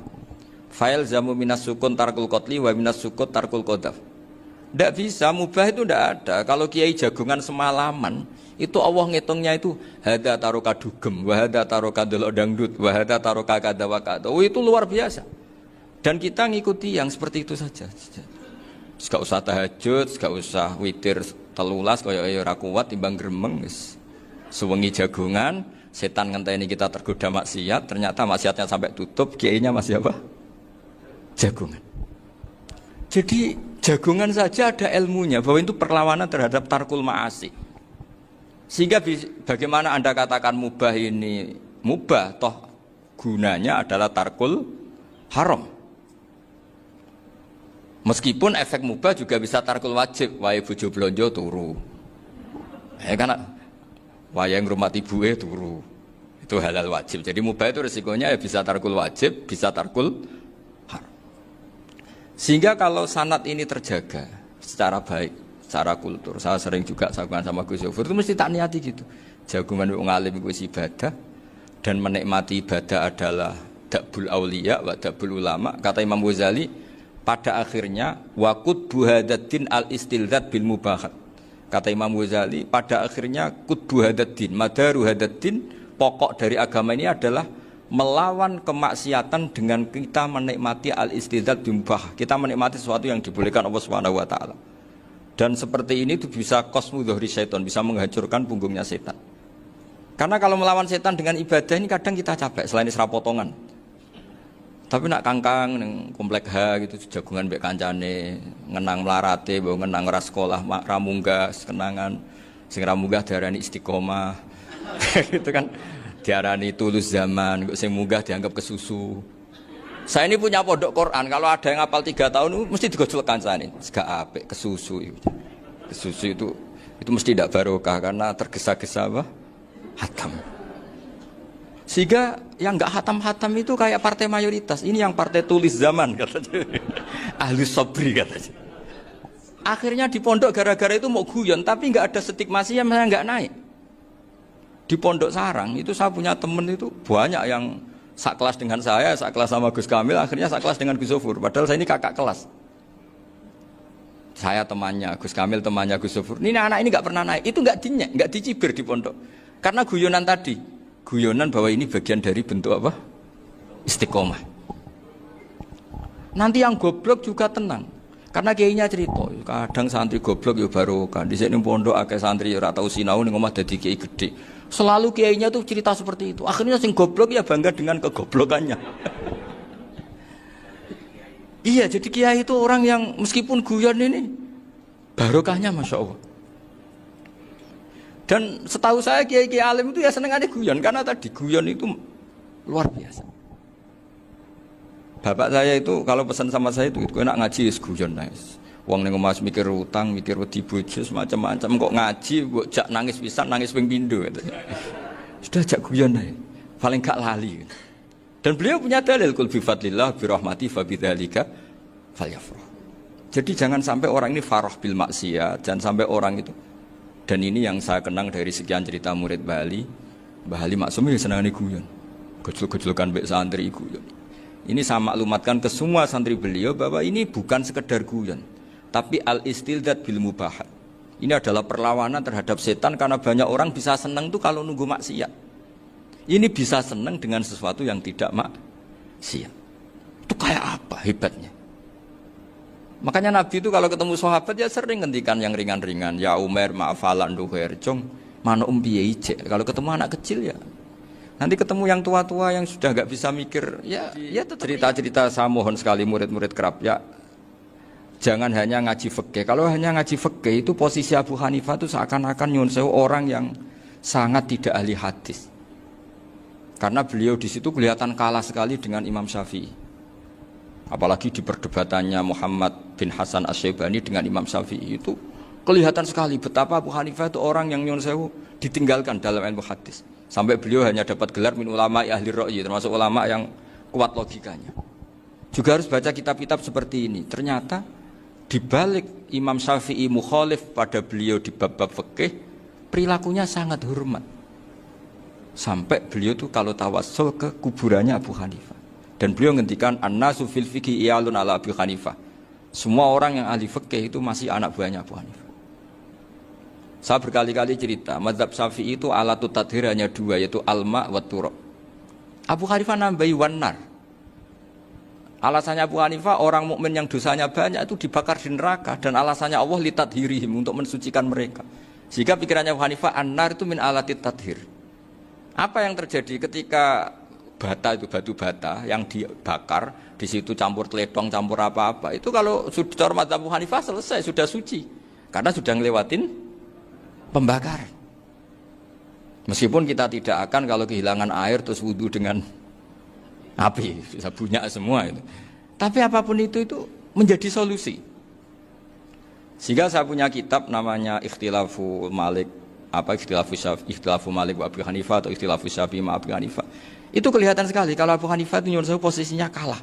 Fa'il zamu minas sukun tarkul qatli wa minas sukut tarkul qadaf. Tidak bisa, mubah itu tidak ada. Kalau kiai jagungan semalaman, itu Allah ngitungnya itu hada taroka dugem, wahada taroka delok dangdut, wahada taroka kada wa kada. Oh, itu luar biasa. Dan kita ngikuti yang seperti itu saja. Gak usah tahajud, gak usah witir telulas kaya ora kuat timbang gremeng wis. Sewengi jagungan, setan ngenteni kita tergoda maksiat, ternyata maksiatnya sampai tutup, kiainya masih apa? Jagungan. Jadi jagungan saja ada ilmunya bahwa itu perlawanan terhadap tarkul ma'asi. Sehingga bagaimana Anda katakan mubah ini mubah, toh gunanya adalah tarkul haram. Meskipun efek mubah juga bisa tarkul wajib, wae bojo blonjo turu. Karena wae ngrumati ibuke turu. Itu halal wajib. Jadi mubah itu resikonya ya bisa tarkul wajib, bisa tarkul haram. Sehingga kalau sanad ini terjaga secara baik, secara kultur, saya sering juga sakuan sama Gus Zofur, itu mesti tak niati gitu. Jagungan wong alim iku ibadah, dan menikmati ibadah adalah dabul auliya wa dabul ulama. Kata Imam Ghazali, pada akhirnya waqud buhadatin al istilzat bil mubahat. Kata Imam Ghazali, pada akhirnya qutbu hadatin, madaru hadatin, pokok dari agama ini adalah melawan kemaksiatan dengan kita menikmati al-istidzat bimubah. Kita menikmati sesuatu yang dibolehkan Allah Subhanahu wa taala. Dan seperti ini itu bisa qasmu dhuhri syaitan, bisa menghancurkan punggungnya setan. Karena kalau melawan setan dengan ibadah ini kadang kita capek selain isra potongan. Tapi nak kangkang ning komplek H gitu jagungan mbek kancane, ngenang melarate, mbok ngenang ora sekolah, ra munggah kenangan. Sing ra munggah diarani istiqomah. Gitu kan. Diarani tulus zaman, kok sing munggah dianggap kesusu. Saya ini punya pondok Quran, kalau ada yang hafal 3 tahun mesti digojolkan saya ini. Gak apik kesusu itu. Kesusu itu mesti tidak barokah karena tergesa-gesa apa? Hatam. Sehingga yang enggak hatam-hatam itu kayak partai mayoritas. Ini yang partai tulis zaman katanya. Ahli sabri katanya. Akhirnya di pondok gara-gara itu mau guyon, tapi enggak ada stigmasi yang enggak naik. Di Pondok Sarang itu saya punya temen itu banyak yang sekelas dengan saya, sekelas sama Gus Kamil, akhirnya sekelas dengan Gus Zofur. Padahal saya ini kakak kelas. Saya temannya, Gus Kamil temannya Gus Zofur. Ini anak ini nggak pernah naik, itu nggak dinyek, nggak dicibir di pondok. Karena guyonan tadi, guyonan bahwa ini bagian dari bentuk apa? Istiqomah. Nanti yang goblok juga tenang. Karena kiainya cerita, kadang santri goblok ya barokah. Di sini pondok akeh santri ora tau sinau ning omah dadi kiai gede. Selalu kiainya tuh cerita seperti itu. Akhirnya sing goblok ya bangga dengan kegoblokannya. Iya, jadi kiai itu orang yang meskipun guyon ini barokahnya Masya Allah. Dan setahu saya kiai-kiai alim itu ya seneng aja guyon, karena tadi guyon itu luar biasa. Bapak saya itu kalau pesan sama saya itu enak ngaji wis guyon nice. Wong ning omah mikir utang, mikir wedi bojo macam-macam kok ngaji mbok jak nangis pisan, nangis ping pindho gitu. Sudah jak guyon ae. Paling gak lali. Dan beliau punya dalil kul bi fadlillah bi rahmati fa bidzalika falyafrah. Jadi jangan sampai orang ini farah bil maksiat, jangan sampai orang itu. Dan ini yang saya kenang dari sekian cerita murid Bali. Mbah Ali Maksum ya senangane guyon. Gejol-gejolkan mbek santri guyon. Ini saya maklumatkan ke semua santri beliau bahwa ini bukan sekedar guyon, tapi al-istildad bil mubahat. Ini adalah perlawanan terhadap setan karena banyak orang bisa senang tuh kalau nunggu maksiat. Ini bisa senang dengan sesuatu yang tidak maksiat. Itu kayak apa hebatnya? Makanya Nabi itu kalau ketemu sahabat ya sering ngendikan yang ringan-ringan. Ya Umar ma'afalan duher jong mana piye ije. Kalau ketemu anak kecil ya. Nanti ketemu yang tua-tua yang sudah nggak bisa mikir, ya cerita-cerita saya mohon sekali murid-murid kerap ya, jangan hanya ngaji fikih. Kalau hanya ngaji fikih itu posisi Abu Hanifah itu seakan-akan nyun sewu orang yang sangat tidak ahli hadis, karena beliau di situ kelihatan kalah sekali dengan Imam Syafi'i. Apalagi di perdebatannya Muhammad bin Hasan Asy-Syaibani dengan Imam Syafi'i itu kelihatan sekali betapa Abu Hanifah itu orang yang nyun sewu ditinggalkan dalam ilmu hadis. Sampai beliau hanya dapat gelar min ulama ahli ra'yi, termasuk ulama yang kuat logikanya. Juga harus baca kitab-kitab seperti ini. Ternyata di balik Imam Syafi'i mukhalif pada beliau di bab-bab fikih, perilakunya sangat hormat. Sampai beliau tuh kalau tawassul ke kuburannya Abu Hanifah. Dan beliau ngendikan an-nasu fil fiqhi iyalun ala Abu Hanifah. Semua orang yang ahli fikih itu masih anak buahnya Abu Hanifah. Saya berkali-kali cerita, mazhab Syafi'i itu alatut tadhir hanya dua, yaitu alma wa turab. Abu Hanifah nambahi wanar. Alasannya Abu Hanifah, orang mukmin yang dosanya banyak itu dibakar di neraka, dan alasannya Allah litadhirihim, untuk mensucikan mereka. Sehingga pikirannya Abu Hanifah, an-nar itu min alatit tadhir. Apa yang terjadi ketika bata itu batu bata yang dibakar, di situ campur teledong, campur apa-apa, itu kalau sudah mazhab Abu Hanifah selesai, sudah suci, karena sudah ngelewatin pembakaran. Meskipun kita tidak akan kalau kehilangan air terus wudhu dengan api, bisa bunyak semua itu. Tapi apapun itu menjadi solusi. Sehingga saya punya kitab namanya Ikhtilafu Malik, Ikhtilafu Malik wa Abu Hanifah atau Ikhtilafu Syafi'i ma Abu Hanifah. Itu kelihatan sekali kalau Abu Hanifah itu nyuruh posisinya kalah.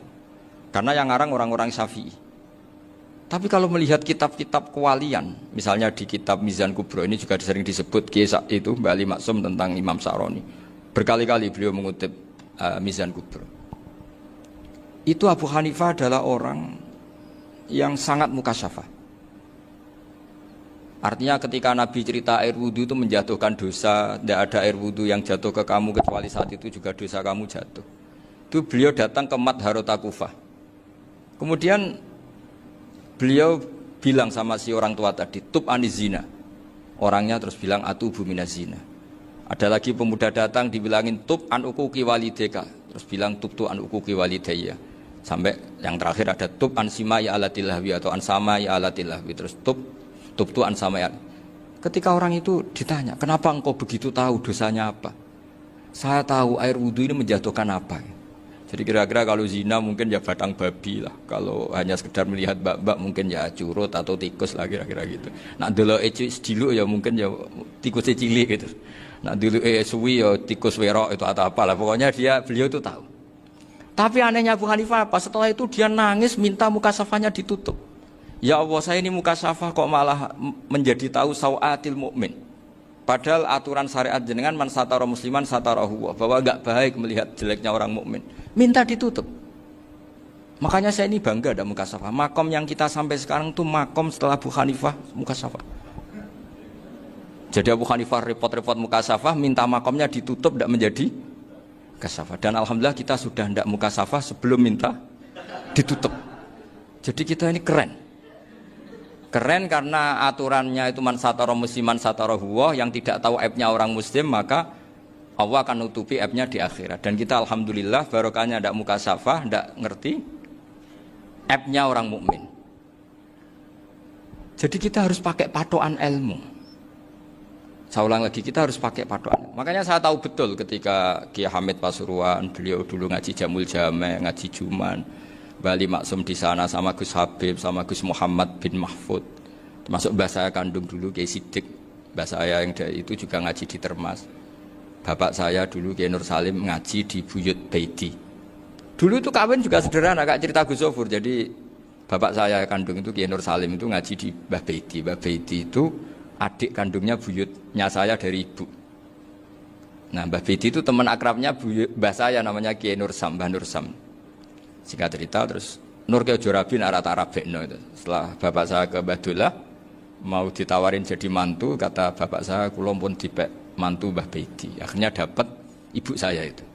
Karena yang ngarang orang-orang Syafi'i. Tapi kalau melihat kitab-kitab kewalian, misalnya di kitab Mizan Kubro, ini juga sering disebut kisah itu Mbak Ali Maksum tentang Imam Sa'roni. Berkali-kali beliau mengutip Mizan Kubro. Itu Abu Hanifah adalah orang yang sangat mukasyafah. Artinya ketika Nabi cerita air wudhu itu menjatuhkan dosa, tidak ada air wudhu yang jatuh ke kamu kecuali saat itu juga dosa kamu jatuh. Itu beliau datang ke Madharota Kufah. Kemudian beliau bilang sama si orang tua tadi, tub anizina. Orangnya terus bilang atubu minazina. Ada lagi pemuda datang dibilangin tub an ukuki walideka. Terus bilang tub tu an ukuki walidayya. Sampai yang terakhir ada tub an simai alatilahwi atau an samai alatilahwi. Terus tub tu an samai. Ketika orang itu ditanya, kenapa engkau begitu tahu dosanya apa? Saya tahu air wudhu ini menjatuhkan apa. Jadi kira-kira kalau zina mungkin ya batang babi lah. Kalau hanya sekedar melihat bak-bak mungkin ya curut atau tikus lah kira-kira gitu. Nak dulu sediluk ya mungkin ya tikus cilik gitu. Nak dulu suwi ya tikus werok itu atau apalah. Pokoknya beliau itu tahu. Tapi anehnya Abu Hanifah apa? Setelah itu dia nangis minta muka safahnya ditutup. Ya Allah, saya ini muka safah kok malah menjadi tahu sawatil mukmin. Padahal aturan syariat jenengan man satara musliman satarahu, bahwa enggak baik melihat jeleknya orang mukmin. Minta ditutup. Makanya saya ini bangga ada mukasyafah. Makom yang kita sampai sekarang itu makom setelah Abu Hanifah mukasyafah. Jadi Abu Hanifah repot-repot mukasyafah, minta makomnya ditutup tidak menjadi mukasyafah. Dan alhamdulillah kita sudah tidak mukasyafah sebelum minta ditutup. Jadi kita ini keren. Keren karena aturannya itu man satara musliman satara huwa, yang tidak tahu aibnya orang muslim maka Allah akan nutupi aibnya di akhirat. Dan kita alhamdulillah barokahnya ndak mukasafah, ndak ngerti aibnya orang mukmin. Jadi kita harus pakai patokan ilmu. Saya ulang lagi, kita harus pakai patokan. Makanya saya tahu betul ketika Kiai Hamid Pasuruan, beliau dulu ngaji Jamul Jame, ngaji Juman, Bali Maksum di sana sama Gus Habib, sama Gus Muhammad bin Mahfud. Termasuk mbah saya kandung dulu Kiai Sidik, mbah saya yang dari itu juga ngaji di Termas. Bapak saya dulu Kiai Nur Salim ngaji di Buyut Baiti. Dulu itu kawin juga sederhana, Kak, cerita Gus Sofur. Jadi bapak saya kandung itu Kiai Nur Salim itu ngaji di Mbah Baiti. Mbah Baiti itu adik kandungnya buyutnya saya dari ibu. Nah, Mbah Baiti itu teman akrabnya mbah saya namanya Kiai Nur Sam, Mbah Nur Sam. Singkat cerita terus Nur Kiai Jorabin Arabekno itu. Setelah bapak saya ke Badullah mau ditawarin jadi mantu, kata bapak saya kula pun dipek mantu Mbah Baiti. Akhirnya dapat ibu saya itu.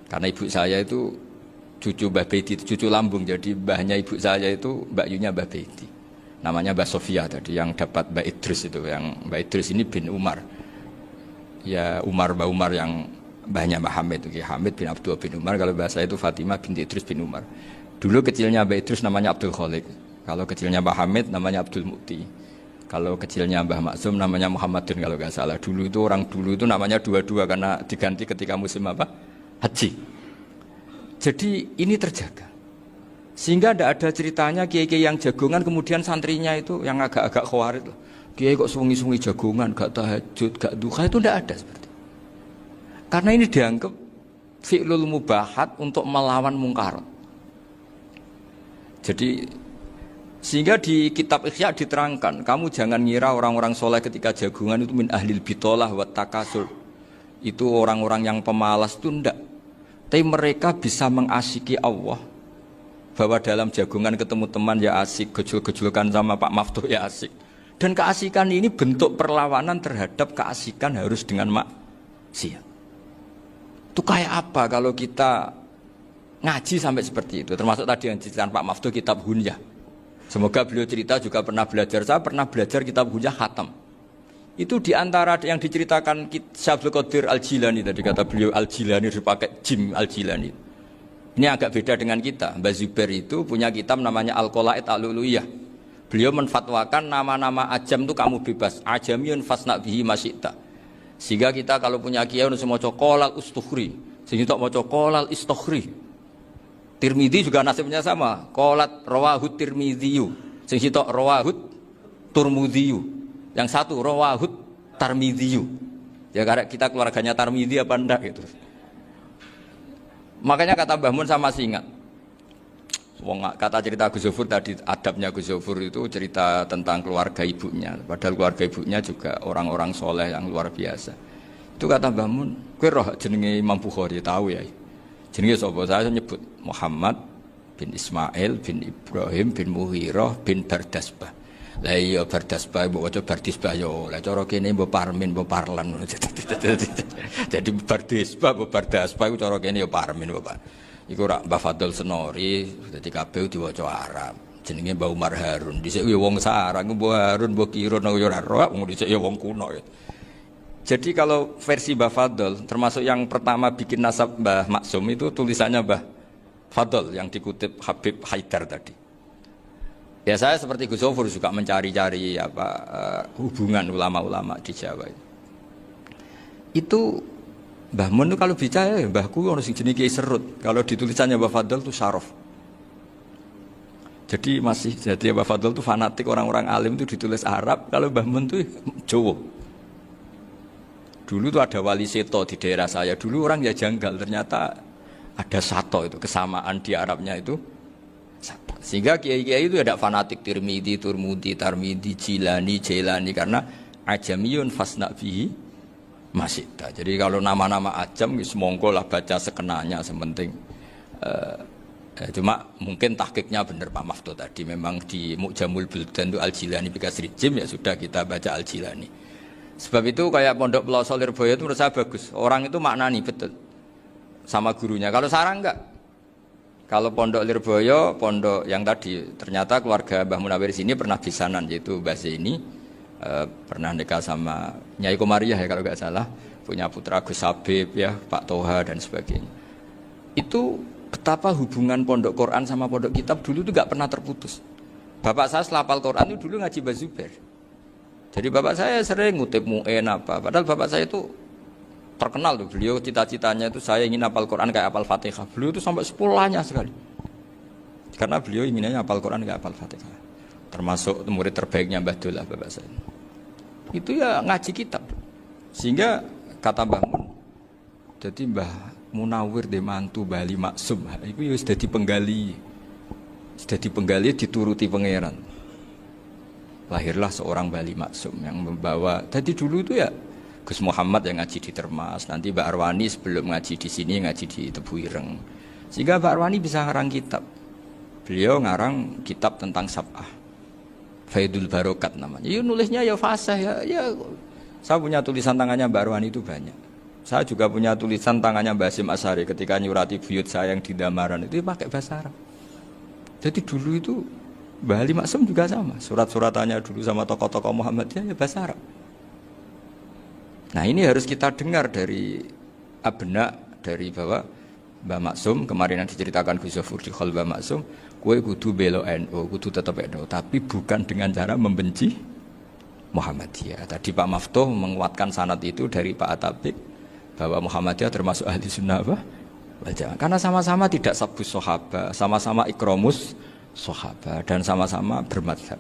Karena ibu saya itu cucu Mbah Baiti, cucu lambung. Jadi mbahnya ibu saya itu Mbak Yunya Mbah Baiti. Namanya Mbah Sofia tadi yang dapat Mbak Idris itu. Yang Mbak Idris ini bin Umar. Ya Mbah Umar yang mbahnya Mbah Hamid. Hamid bin Abdul bin Umar. Kalau bahasa itu Fatimah binti Idris bin Umar. Dulu kecilnya Mbah Idris namanya Abdul Khalik. Kalau kecilnya Mbah Hamid namanya Abdul Mukti. Kalau kecilnya Mbah Maksum namanya Muhammadun kalau nggak salah. Dulu itu orang dulu itu namanya dua-dua karena diganti ketika musim apa? Haji. Jadi ini terjaga. Sehingga tidak ada ceritanya kiai-kiai yang jagongan kemudian santrinya itu yang agak-agak khawarit. Kiai kok sungi-sungi jagongan, gak tahajud, gak duha, itu tidak ada seperti itu. Karena ini dianggap fi'lul mubahat untuk melawan mungkarat. Jadi sehingga di kitab Ihya diterangkan, kamu jangan ngira orang-orang soleh ketika jagungan itu min ahlil bitolah wa takasur. Itu orang-orang yang pemalas itu enggak. Tapi mereka bisa mengasyiki Allah. Bahwa dalam jagungan ketemu teman ya asik, gejul-gejulkan sama Pak Maftuh ya asik. Dan keasikan ini bentuk perlawanan terhadap keasikan harus dengan maksiat. Itu kayak apa kalau kita ngaji sampai seperti itu. Termasuk tadi yang diceritakan Pak Maftuh kitab Hunyah. Semoga beliau cerita juga pernah belajar. Saya pernah belajar kitab Hunyah khatam. Itu diantara yang diceritakan Syekh Abdul Qadir Al-Jilani tadi kata beliau Al-Jilani dipakai Jim Al-Jilani. Ini agak beda dengan kita. Mbah Zubair itu punya kitab namanya Al-Qalaid Al-Luluyah. Beliau menfatwakan nama-nama ajam itu kamu bebas. Ajamiyun fasna bihi masyita. Sehingga kita kalau punya kiai harus mau qolal ustukhri. Sehingga mau qolal istukhri. Tirmidzi juga nasibnya sama. Qolat rawahut Tirmidziyu. Sing sitok rawahut Turmudziyu. Yang satu rawahut Tarmidziyu. Ya karena kita keluarganya Tarmidzi apa enggak gitu. Makanya kata Mbah Mun sama masih ingat. Kata cerita Gus Zofur tadi, adabnya Gus Zofur itu cerita tentang keluarga ibunya. Padahal keluarga ibunya juga orang-orang soleh yang luar biasa. Itu kata Mbah Mun, kowe roh jenenge Imam Bukhari tahu ya. Jenenge sapa? Saya nyebut Muhammad bin Ismail bin Ibrahim bin Mughirah bin Bardasbah. Lah iya Bardasbah mbok waca Bardisbah yo. Lah cara kene mbok Parmin mbok Parlan. Jadi Bardisbah mbok Bardasbah iku cara kene yo Parmin Bapak. Iku rak Mbah Fadl Senori dadi kabeh diwaca Arab. Jenenge Mbah Umar Harun. Dhisik yo wong sarang Mbah Harun mbok kira yo ora roh, dhisik yo wong kuno. Jadi kalau versi Mbah Fadl, termasuk yang pertama bikin nasab Mbah Maksum itu tulisannya Mbah Fadl yang dikutip Habib Haidar tadi. Ya saya seperti Gus Zofur juga mencari-cari hubungan ulama-ulama di Jawa. Itu Mbah Mun itu kalau bicara Mbahku ono sing jenenge Kiai Serut. Kalau ditulisannya Mbah Fadl itu Syaraf. Jadi Mbah Fadl itu fanatik orang-orang alim itu ditulis Arab, kalau Mbah Mun itu Jawa. Dulu tuh ada wali seto di daerah saya. Dulu orang ya janggal, ternyata ada sato itu, kesamaan di Arabnya itu sato. Sehingga kiai-kiai itu ada fanatik Tirmidzi, Turmudi, Tarmidi, Jilani, Jailani karena ajamiyun fasna bihi masyita. Jadi kalau nama-nama ajam semongko lah baca sekenanya sementing. Cuma mungkin tahqiqnya benar Pak Maftuh tadi, memang di Mu'jamul Buldan itu Al-Jilani Bikasri Jim ya sudah kita baca Al-Jilani. Sebab itu kayak Pondok Pelosok Lirboyo itu menurut saya bagus. Orang itu maknani betul sama gurunya. Kalau sarang enggak. Kalau pondok Lirboyo, pondok yang tadi ternyata keluarga Mbah Munawir sini pernah bisanan, yaitu Mbah Zaini pernah nikah sama Nyai Komariah ya kalau nggak salah, punya putra Gus Habib ya, Pak Toha dan sebagainya. Itu betapa hubungan pondok Quran sama pondok kitab dulu itu nggak pernah terputus. Bapak saya selapal Quran itu dulu ngaji Mbah Zubair. Jadi bapak saya sering ngutip mu'en apa, padahal bapak saya itu terkenal tuh, beliau cita-citanya itu saya ingin hafal Quran kayak hafal Fatihah. Beliau itu sampai sepulahnya sekali. Karena beliau inginnya hafal Quran kayak hafal Fatihah. Termasuk murid terbaiknya Mbah Dullah bapak saya. Itu ya ngaji kitab. Sehingga kata Mbah Mun, jadi Mbah Munawir de mantu Bali Maksum, itu ya sudah dipenggali. Sudah dipenggali dituruti pangeran. Lahirlah seorang Bali Maksum yang membawa. Jadi dulu itu ya Gus Muhammad yang ngaji di Termas, nanti Mbak Arwani sebelum ngaji di sini ngaji di Tebu Ireng. Sehingga Mbak Arwani bisa ngarang kitab. Beliau ngarang kitab tentang Sab'ah. Faidul Barokat namanya. Ya nulisnya ya fasih ya. Saya punya tulisan tangannya Mbak Arwani itu banyak. Saya juga punya tulisan tangannya Mbak Hasyim Asy'ari ketika nyurati buyut saya yang di Damaran itu pakai bahasa Arab. Jadi dulu itu Mbah Ali Maksum juga sama. Surat-suratannya dulu sama tokoh-tokoh Muhammadiyah ya bahasa Arab. Nah ini harus kita dengar dari abna, dari bahwa Mbah Maksum, kemarin yang diceritakan Gus Zafur di Khol Mbah Maksum, kue kudu belo NU, kudu tetap NU, tapi bukan dengan cara membenci Muhammadiyah. Tadi Pak Maftuh menguatkan sanad itu dari Pak Atabik, bahwa Muhammadiyah termasuk ahli sunnah apa? Karena sama-sama tidak sabus sahabat, sama-sama ikromus sahabat, dan sama-sama bermadhab.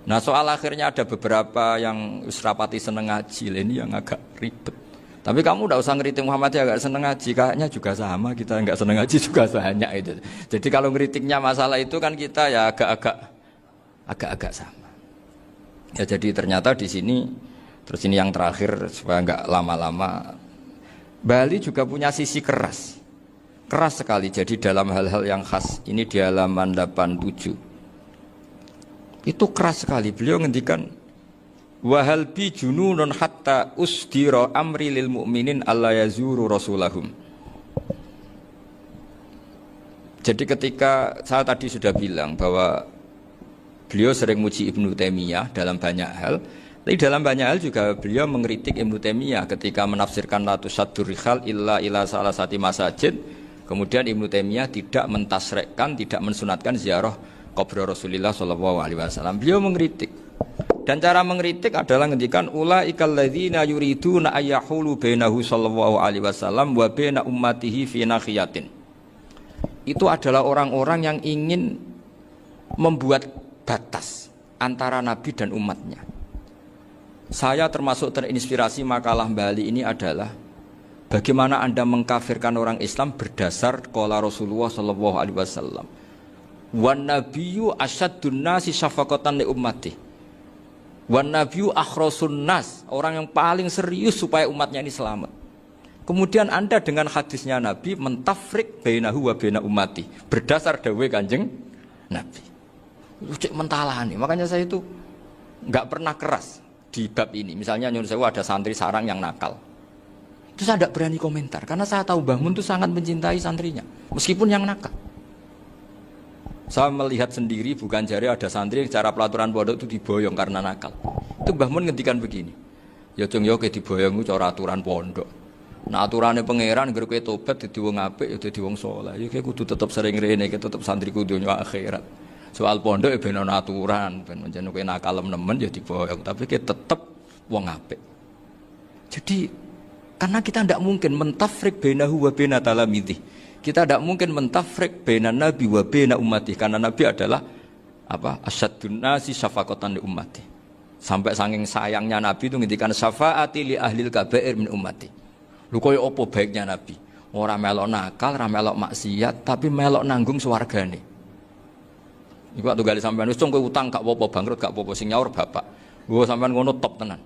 Nah soal akhirnya ada beberapa yang rapati seneng ngaji ini yang agak ribet. Tapi kamu tidak usah ngeritik Muhammadiyah agak seneng ngaji, kayaknya juga sama, kita nggak seneng ngaji juga banyak itu. Jadi kalau ngeritiknya masalah itu kan kita ya agak-agak sama. Ya jadi ternyata di sini, terus ini yang terakhir supaya nggak lama-lama, Bali juga punya sisi keras sekali. Jadi dalam hal-hal yang khas ini di halaman 87. Itu keras sekali. Beliau ngendikan wahal bi jununun hatta usdira amri lil mu'minin alla yazuru rasulahum. Jadi ketika saya tadi sudah bilang bahwa beliau sering muji Ibnu Taimiyah dalam banyak hal, tapi dalam banyak hal juga beliau mengkritik Ibnu Taimiyah ketika menafsirkan la tusaddur rihal illa ila salasati masajid. Kemudian Ibnu Taimiyah tidak mentasrekkan, tidak mensunatkan ziarah kubur Rasulullah sallallahu alaihi wasallam. Beliau mengkritik. Dan cara mengkritik adalah ngendikan ulaikal ladzina yuriduna ayyahulu bainahu sallallahu alaihi wasallam wa baina ummatihi fi nakhiyatin. Itu adalah orang-orang yang ingin membuat batas antara Nabi dan umatnya. Saya termasuk terinspirasi makalah Bali ini adalah bagaimana Anda mengkafirkan orang Islam berdasar qala Rasulullah sallallahu alaihi wasallam. Wan nabiyyu asyaddun nasi syafaqatan li ummati. Wan nabiyyu akhrasun nas, orang yang paling serius supaya umatnya ini selamat. Kemudian Anda dengan hadisnya Nabi mentafrik bainahu wa baina ummati berdasar dawuh Kanjeng Nabi. Cek mentalani. Makanya saya itu enggak pernah keras di bab ini. Misalnya nyuruh saya ada santri sarang yang nakal. Itu saya tidak berani komentar karena saya tahu Mbah Mun itu sangat mencintai santrinya meskipun yang nakal. Saya melihat sendiri, bukan jari ada santri cara pelaturan pondok itu diboyong karena nakal. Itu Mbah Mun ngendikan begini. Ya cung yo ke diboyong itu cara aturan pondok. Nah aturannya pangeran ngger kowe tobat dadi wong apik ya dadi wong saleh. Ya kowe kudu tetep sering rene, tetep santri kudu dunya akhirat. Soal pondok ya ben ana aturan, ben menjen kowe nakal nemen ya diboyong, tapi kowe tetep wong apik. Jadi karena kita tidak mungkin mentafrik bainahu wa baina talamidhi. Kita tidak mungkin mentafrik baina nabi wa baina ummati karena nabi adalah apa? Asyaddun nasi syafaqatan li ummati. Sampai saking sayangnya nabi itu ngendikan syafaati li ahlil kabair min ummati. Lho koyo apa baiknya nabi? Ora melok nakal, ora melok maksiat, tapi melok nanggung swargane. Iku waktu gali sampean wis kowe utang gak apa-apa, bangkrut gak apa-apa, sing nyaur bapak. Gua sampean ngono top tenan.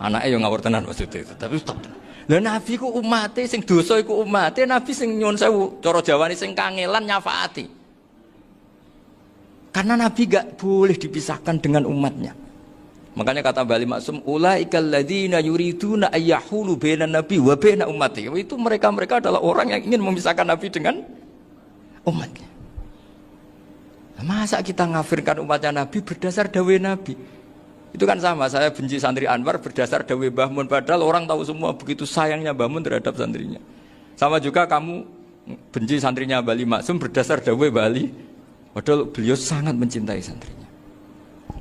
Anaknya yang ngawur tenan maksudnya itu, tapi top tenan. Lah nabi ku umate sing dosa iku umate, nabi sing nyuwun sewu, cara Jawane sing kangelan nyafaati. Karena nabi gak boleh dipisahkan dengan umatnya. Makanya kata Bali Maksum, ulaikal ladzina yuriduna ayyahulu bainan nabi wa baina ummati. Itu mereka adalah orang yang ingin memisahkan nabi dengan umatnya. Masa kita ngafirkan umatnya Nabi berdasar dawai Nabi? Itu kan sama, saya benci santri Anwar berdasar dawai Mbah Mun, padahal orang tahu semua begitu sayangnya Mbah Mun terhadap santrinya. Sama juga kamu benci santrinya Bali Maksum berdasar dawai Bali, padahal beliau sangat mencintai santrinya.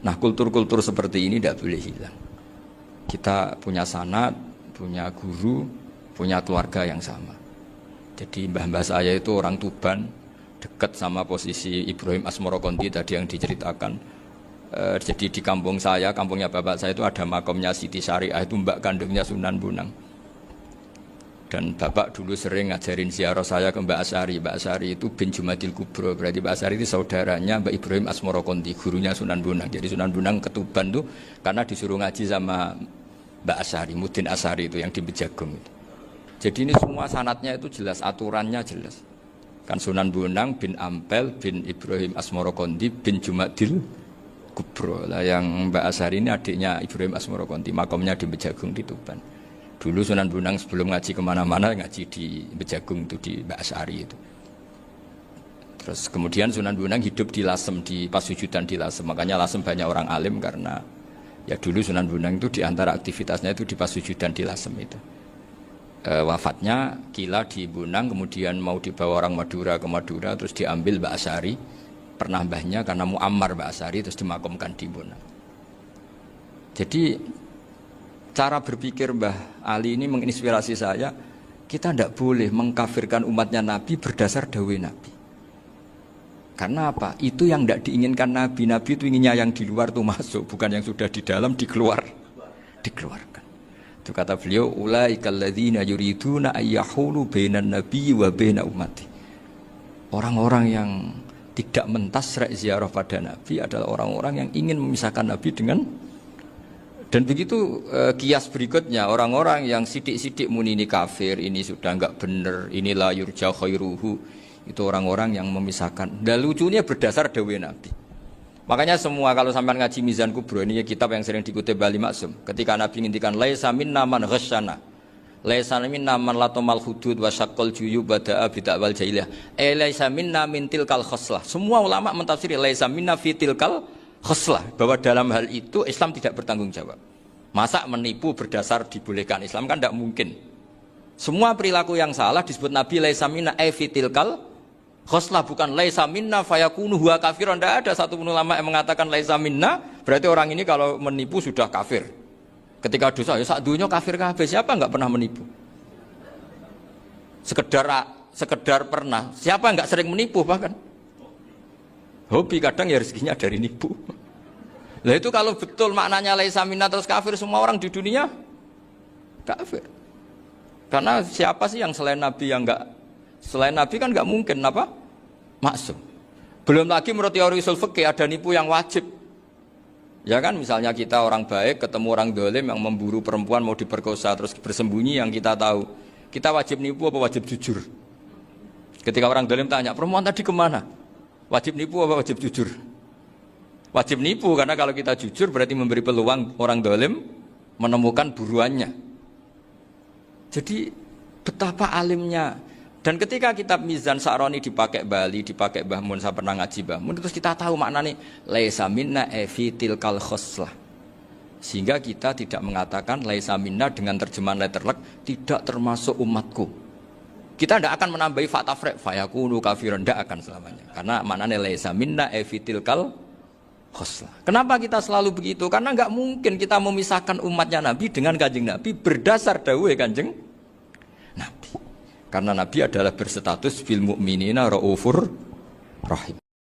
Nah, kultur-kultur seperti ini tidak boleh hilang. Kita punya sanad, punya guru, punya keluarga yang sama. Jadi mbah-mbah saya itu orang Tuban, dekat sama posisi Ibrahim Asmoro Konti tadi yang diceritakan. Jadi di kampung saya, kampungnya bapak saya itu ada makomnya Siti Syariah, itu mbak kandungnya Sunan Bonang. Dan bapak dulu sering ngajarin ziarah saya ke Mbak Asyari. Mbak Asyari itu bin Jumadil Kubro, berarti Mbak Asyari itu saudaranya Mbak Ibrahim Asmoro Konti, gurunya Sunan Bonang. Jadi Sunan Bonang ke Tuban tuh karena disuruh ngaji sama Mbak Asyari, Mudin Asyari itu yang di Bejagung itu. Jadi ini semua sanatnya itu jelas, aturannya jelas. Kan Sunan Bonang bin Ampel bin Ibrahim Asmoro Konti bin Jumadil Kubro. Lah yang Mbak Asyari ini adiknya Ibrahim Asmoro Konti, makomnya di Bejagung di Tuban. Dulu Sunan Bonang sebelum ngaji kemana-mana ngaji di Bejagung itu di Mbak Asyari itu. Terus kemudian Sunan Bonang hidup di Lasem, di Pasujudan di Lasem. Makanya Lasem banyak orang alim karena ya dulu Sunan Bonang itu di antara aktivitasnya itu di Pasujudan di Lasem itu. Wafatnya kila di Bonang, kemudian mau dibawa orang Madura ke Madura, terus diambil Mbak Asyari, pernah mbahnya karena muammar Mbak Asyari, terus dimakamkan di Bonang. Jadi cara berpikir Mbah Ali ini menginspirasi saya. Kita tidak boleh mengkafirkan umatnya Nabi berdasar dawai Nabi. Karena apa? Itu yang tidak diinginkan Nabi. Nabi itu inginnya yang di luar itu masuk, bukan yang sudah di dalam dikeluarkan. Itu kata beliau, ulaikal ladzina yuriduna ayyahulu bainan nabiyyi wa baina ummati. Orang-orang yang tidak mentasra' ziarah pada Nabi adalah orang-orang yang ingin memisahkan Nabi dengan. Dan begitu kias berikutnya, orang-orang yang sidik-sidik muni ini kafir, ini sudah enggak benar, inilah yurja khairuhu, itu orang-orang yang memisahkan. Dan lucunya berdasar dawai Nabi. Makanya semua kalau sampai ngaji Mizan Kubro, ini kitab yang sering dikutip Bali Maksum, ketika Nabi ngintikan laisa minna man ghasyana, laisa minna man latomal hudud wa syaqqal juyub bada'a bid'awal jahiliyah, laisa minna min tilkal khoslah. Semua ulama mentafsiri laisa minna fi tilkal khoslah, bahwa dalam hal itu Islam tidak bertanggung jawab. Masa menipu berdasar dibolehkan Islam kan tidak mungkin. Semua perilaku yang salah disebut Nabi laisa minna fi tilkal khoslah, bukan laisa minna fayakunu huwa kafiran. Tidak ada satu ulama yang mengatakan laisa minna berarti orang ini kalau menipu sudah kafir. Ketika dosa ya sak dunya kafir kabeh. Siapa enggak pernah menipu? Sekedar pernah. Siapa enggak sering menipu bahkan? Hobi kadang ya rezekinya dari nipu. Lah itu kalau betul maknanya laisa minna terus kafir, semua orang di dunia kafir. Karena siapa sih yang selain Nabi yang enggak, selain Nabi kan enggak mungkin apa? Maksum. Belum lagi menurut teori usul fikih ada nipu yang wajib. Ya kan, misalnya kita orang baik ketemu orang dolim yang memburu perempuan mau diperkosa terus bersembunyi yang kita tahu. Kita wajib nipu apa wajib jujur? Ketika orang dolim tanya, perempuan tadi kemana? Wajib nipu apa wajib jujur? Wajib nipu, karena kalau kita jujur berarti memberi peluang orang dolim menemukan buruannya. Jadi betapa alimnya. Dan ketika kitab Mizan Sa'roni dipakai Bali, dipakai Mbah Mun, saya pernah ngaji Mbah Mun, terus kita tahu maknanya laisa minna fi tilkal khoslah. Sehingga kita tidak mengatakan laisa minna dengan terjemahan letterlek tidak termasuk umatku. Kita tidak akan menambahi fakta frek fayakunu kafiran, tidak akan selamanya. Karena maknanya laisa minna fi tilkal khoslah. Kenapa kita selalu begitu? Karena enggak mungkin kita memisahkan umatnya Nabi dengan Kanjeng Nabi berdasar dawuh Kanjeng Nabi. Karena Nabi adalah berstatus bil mu'minina raufur rahim.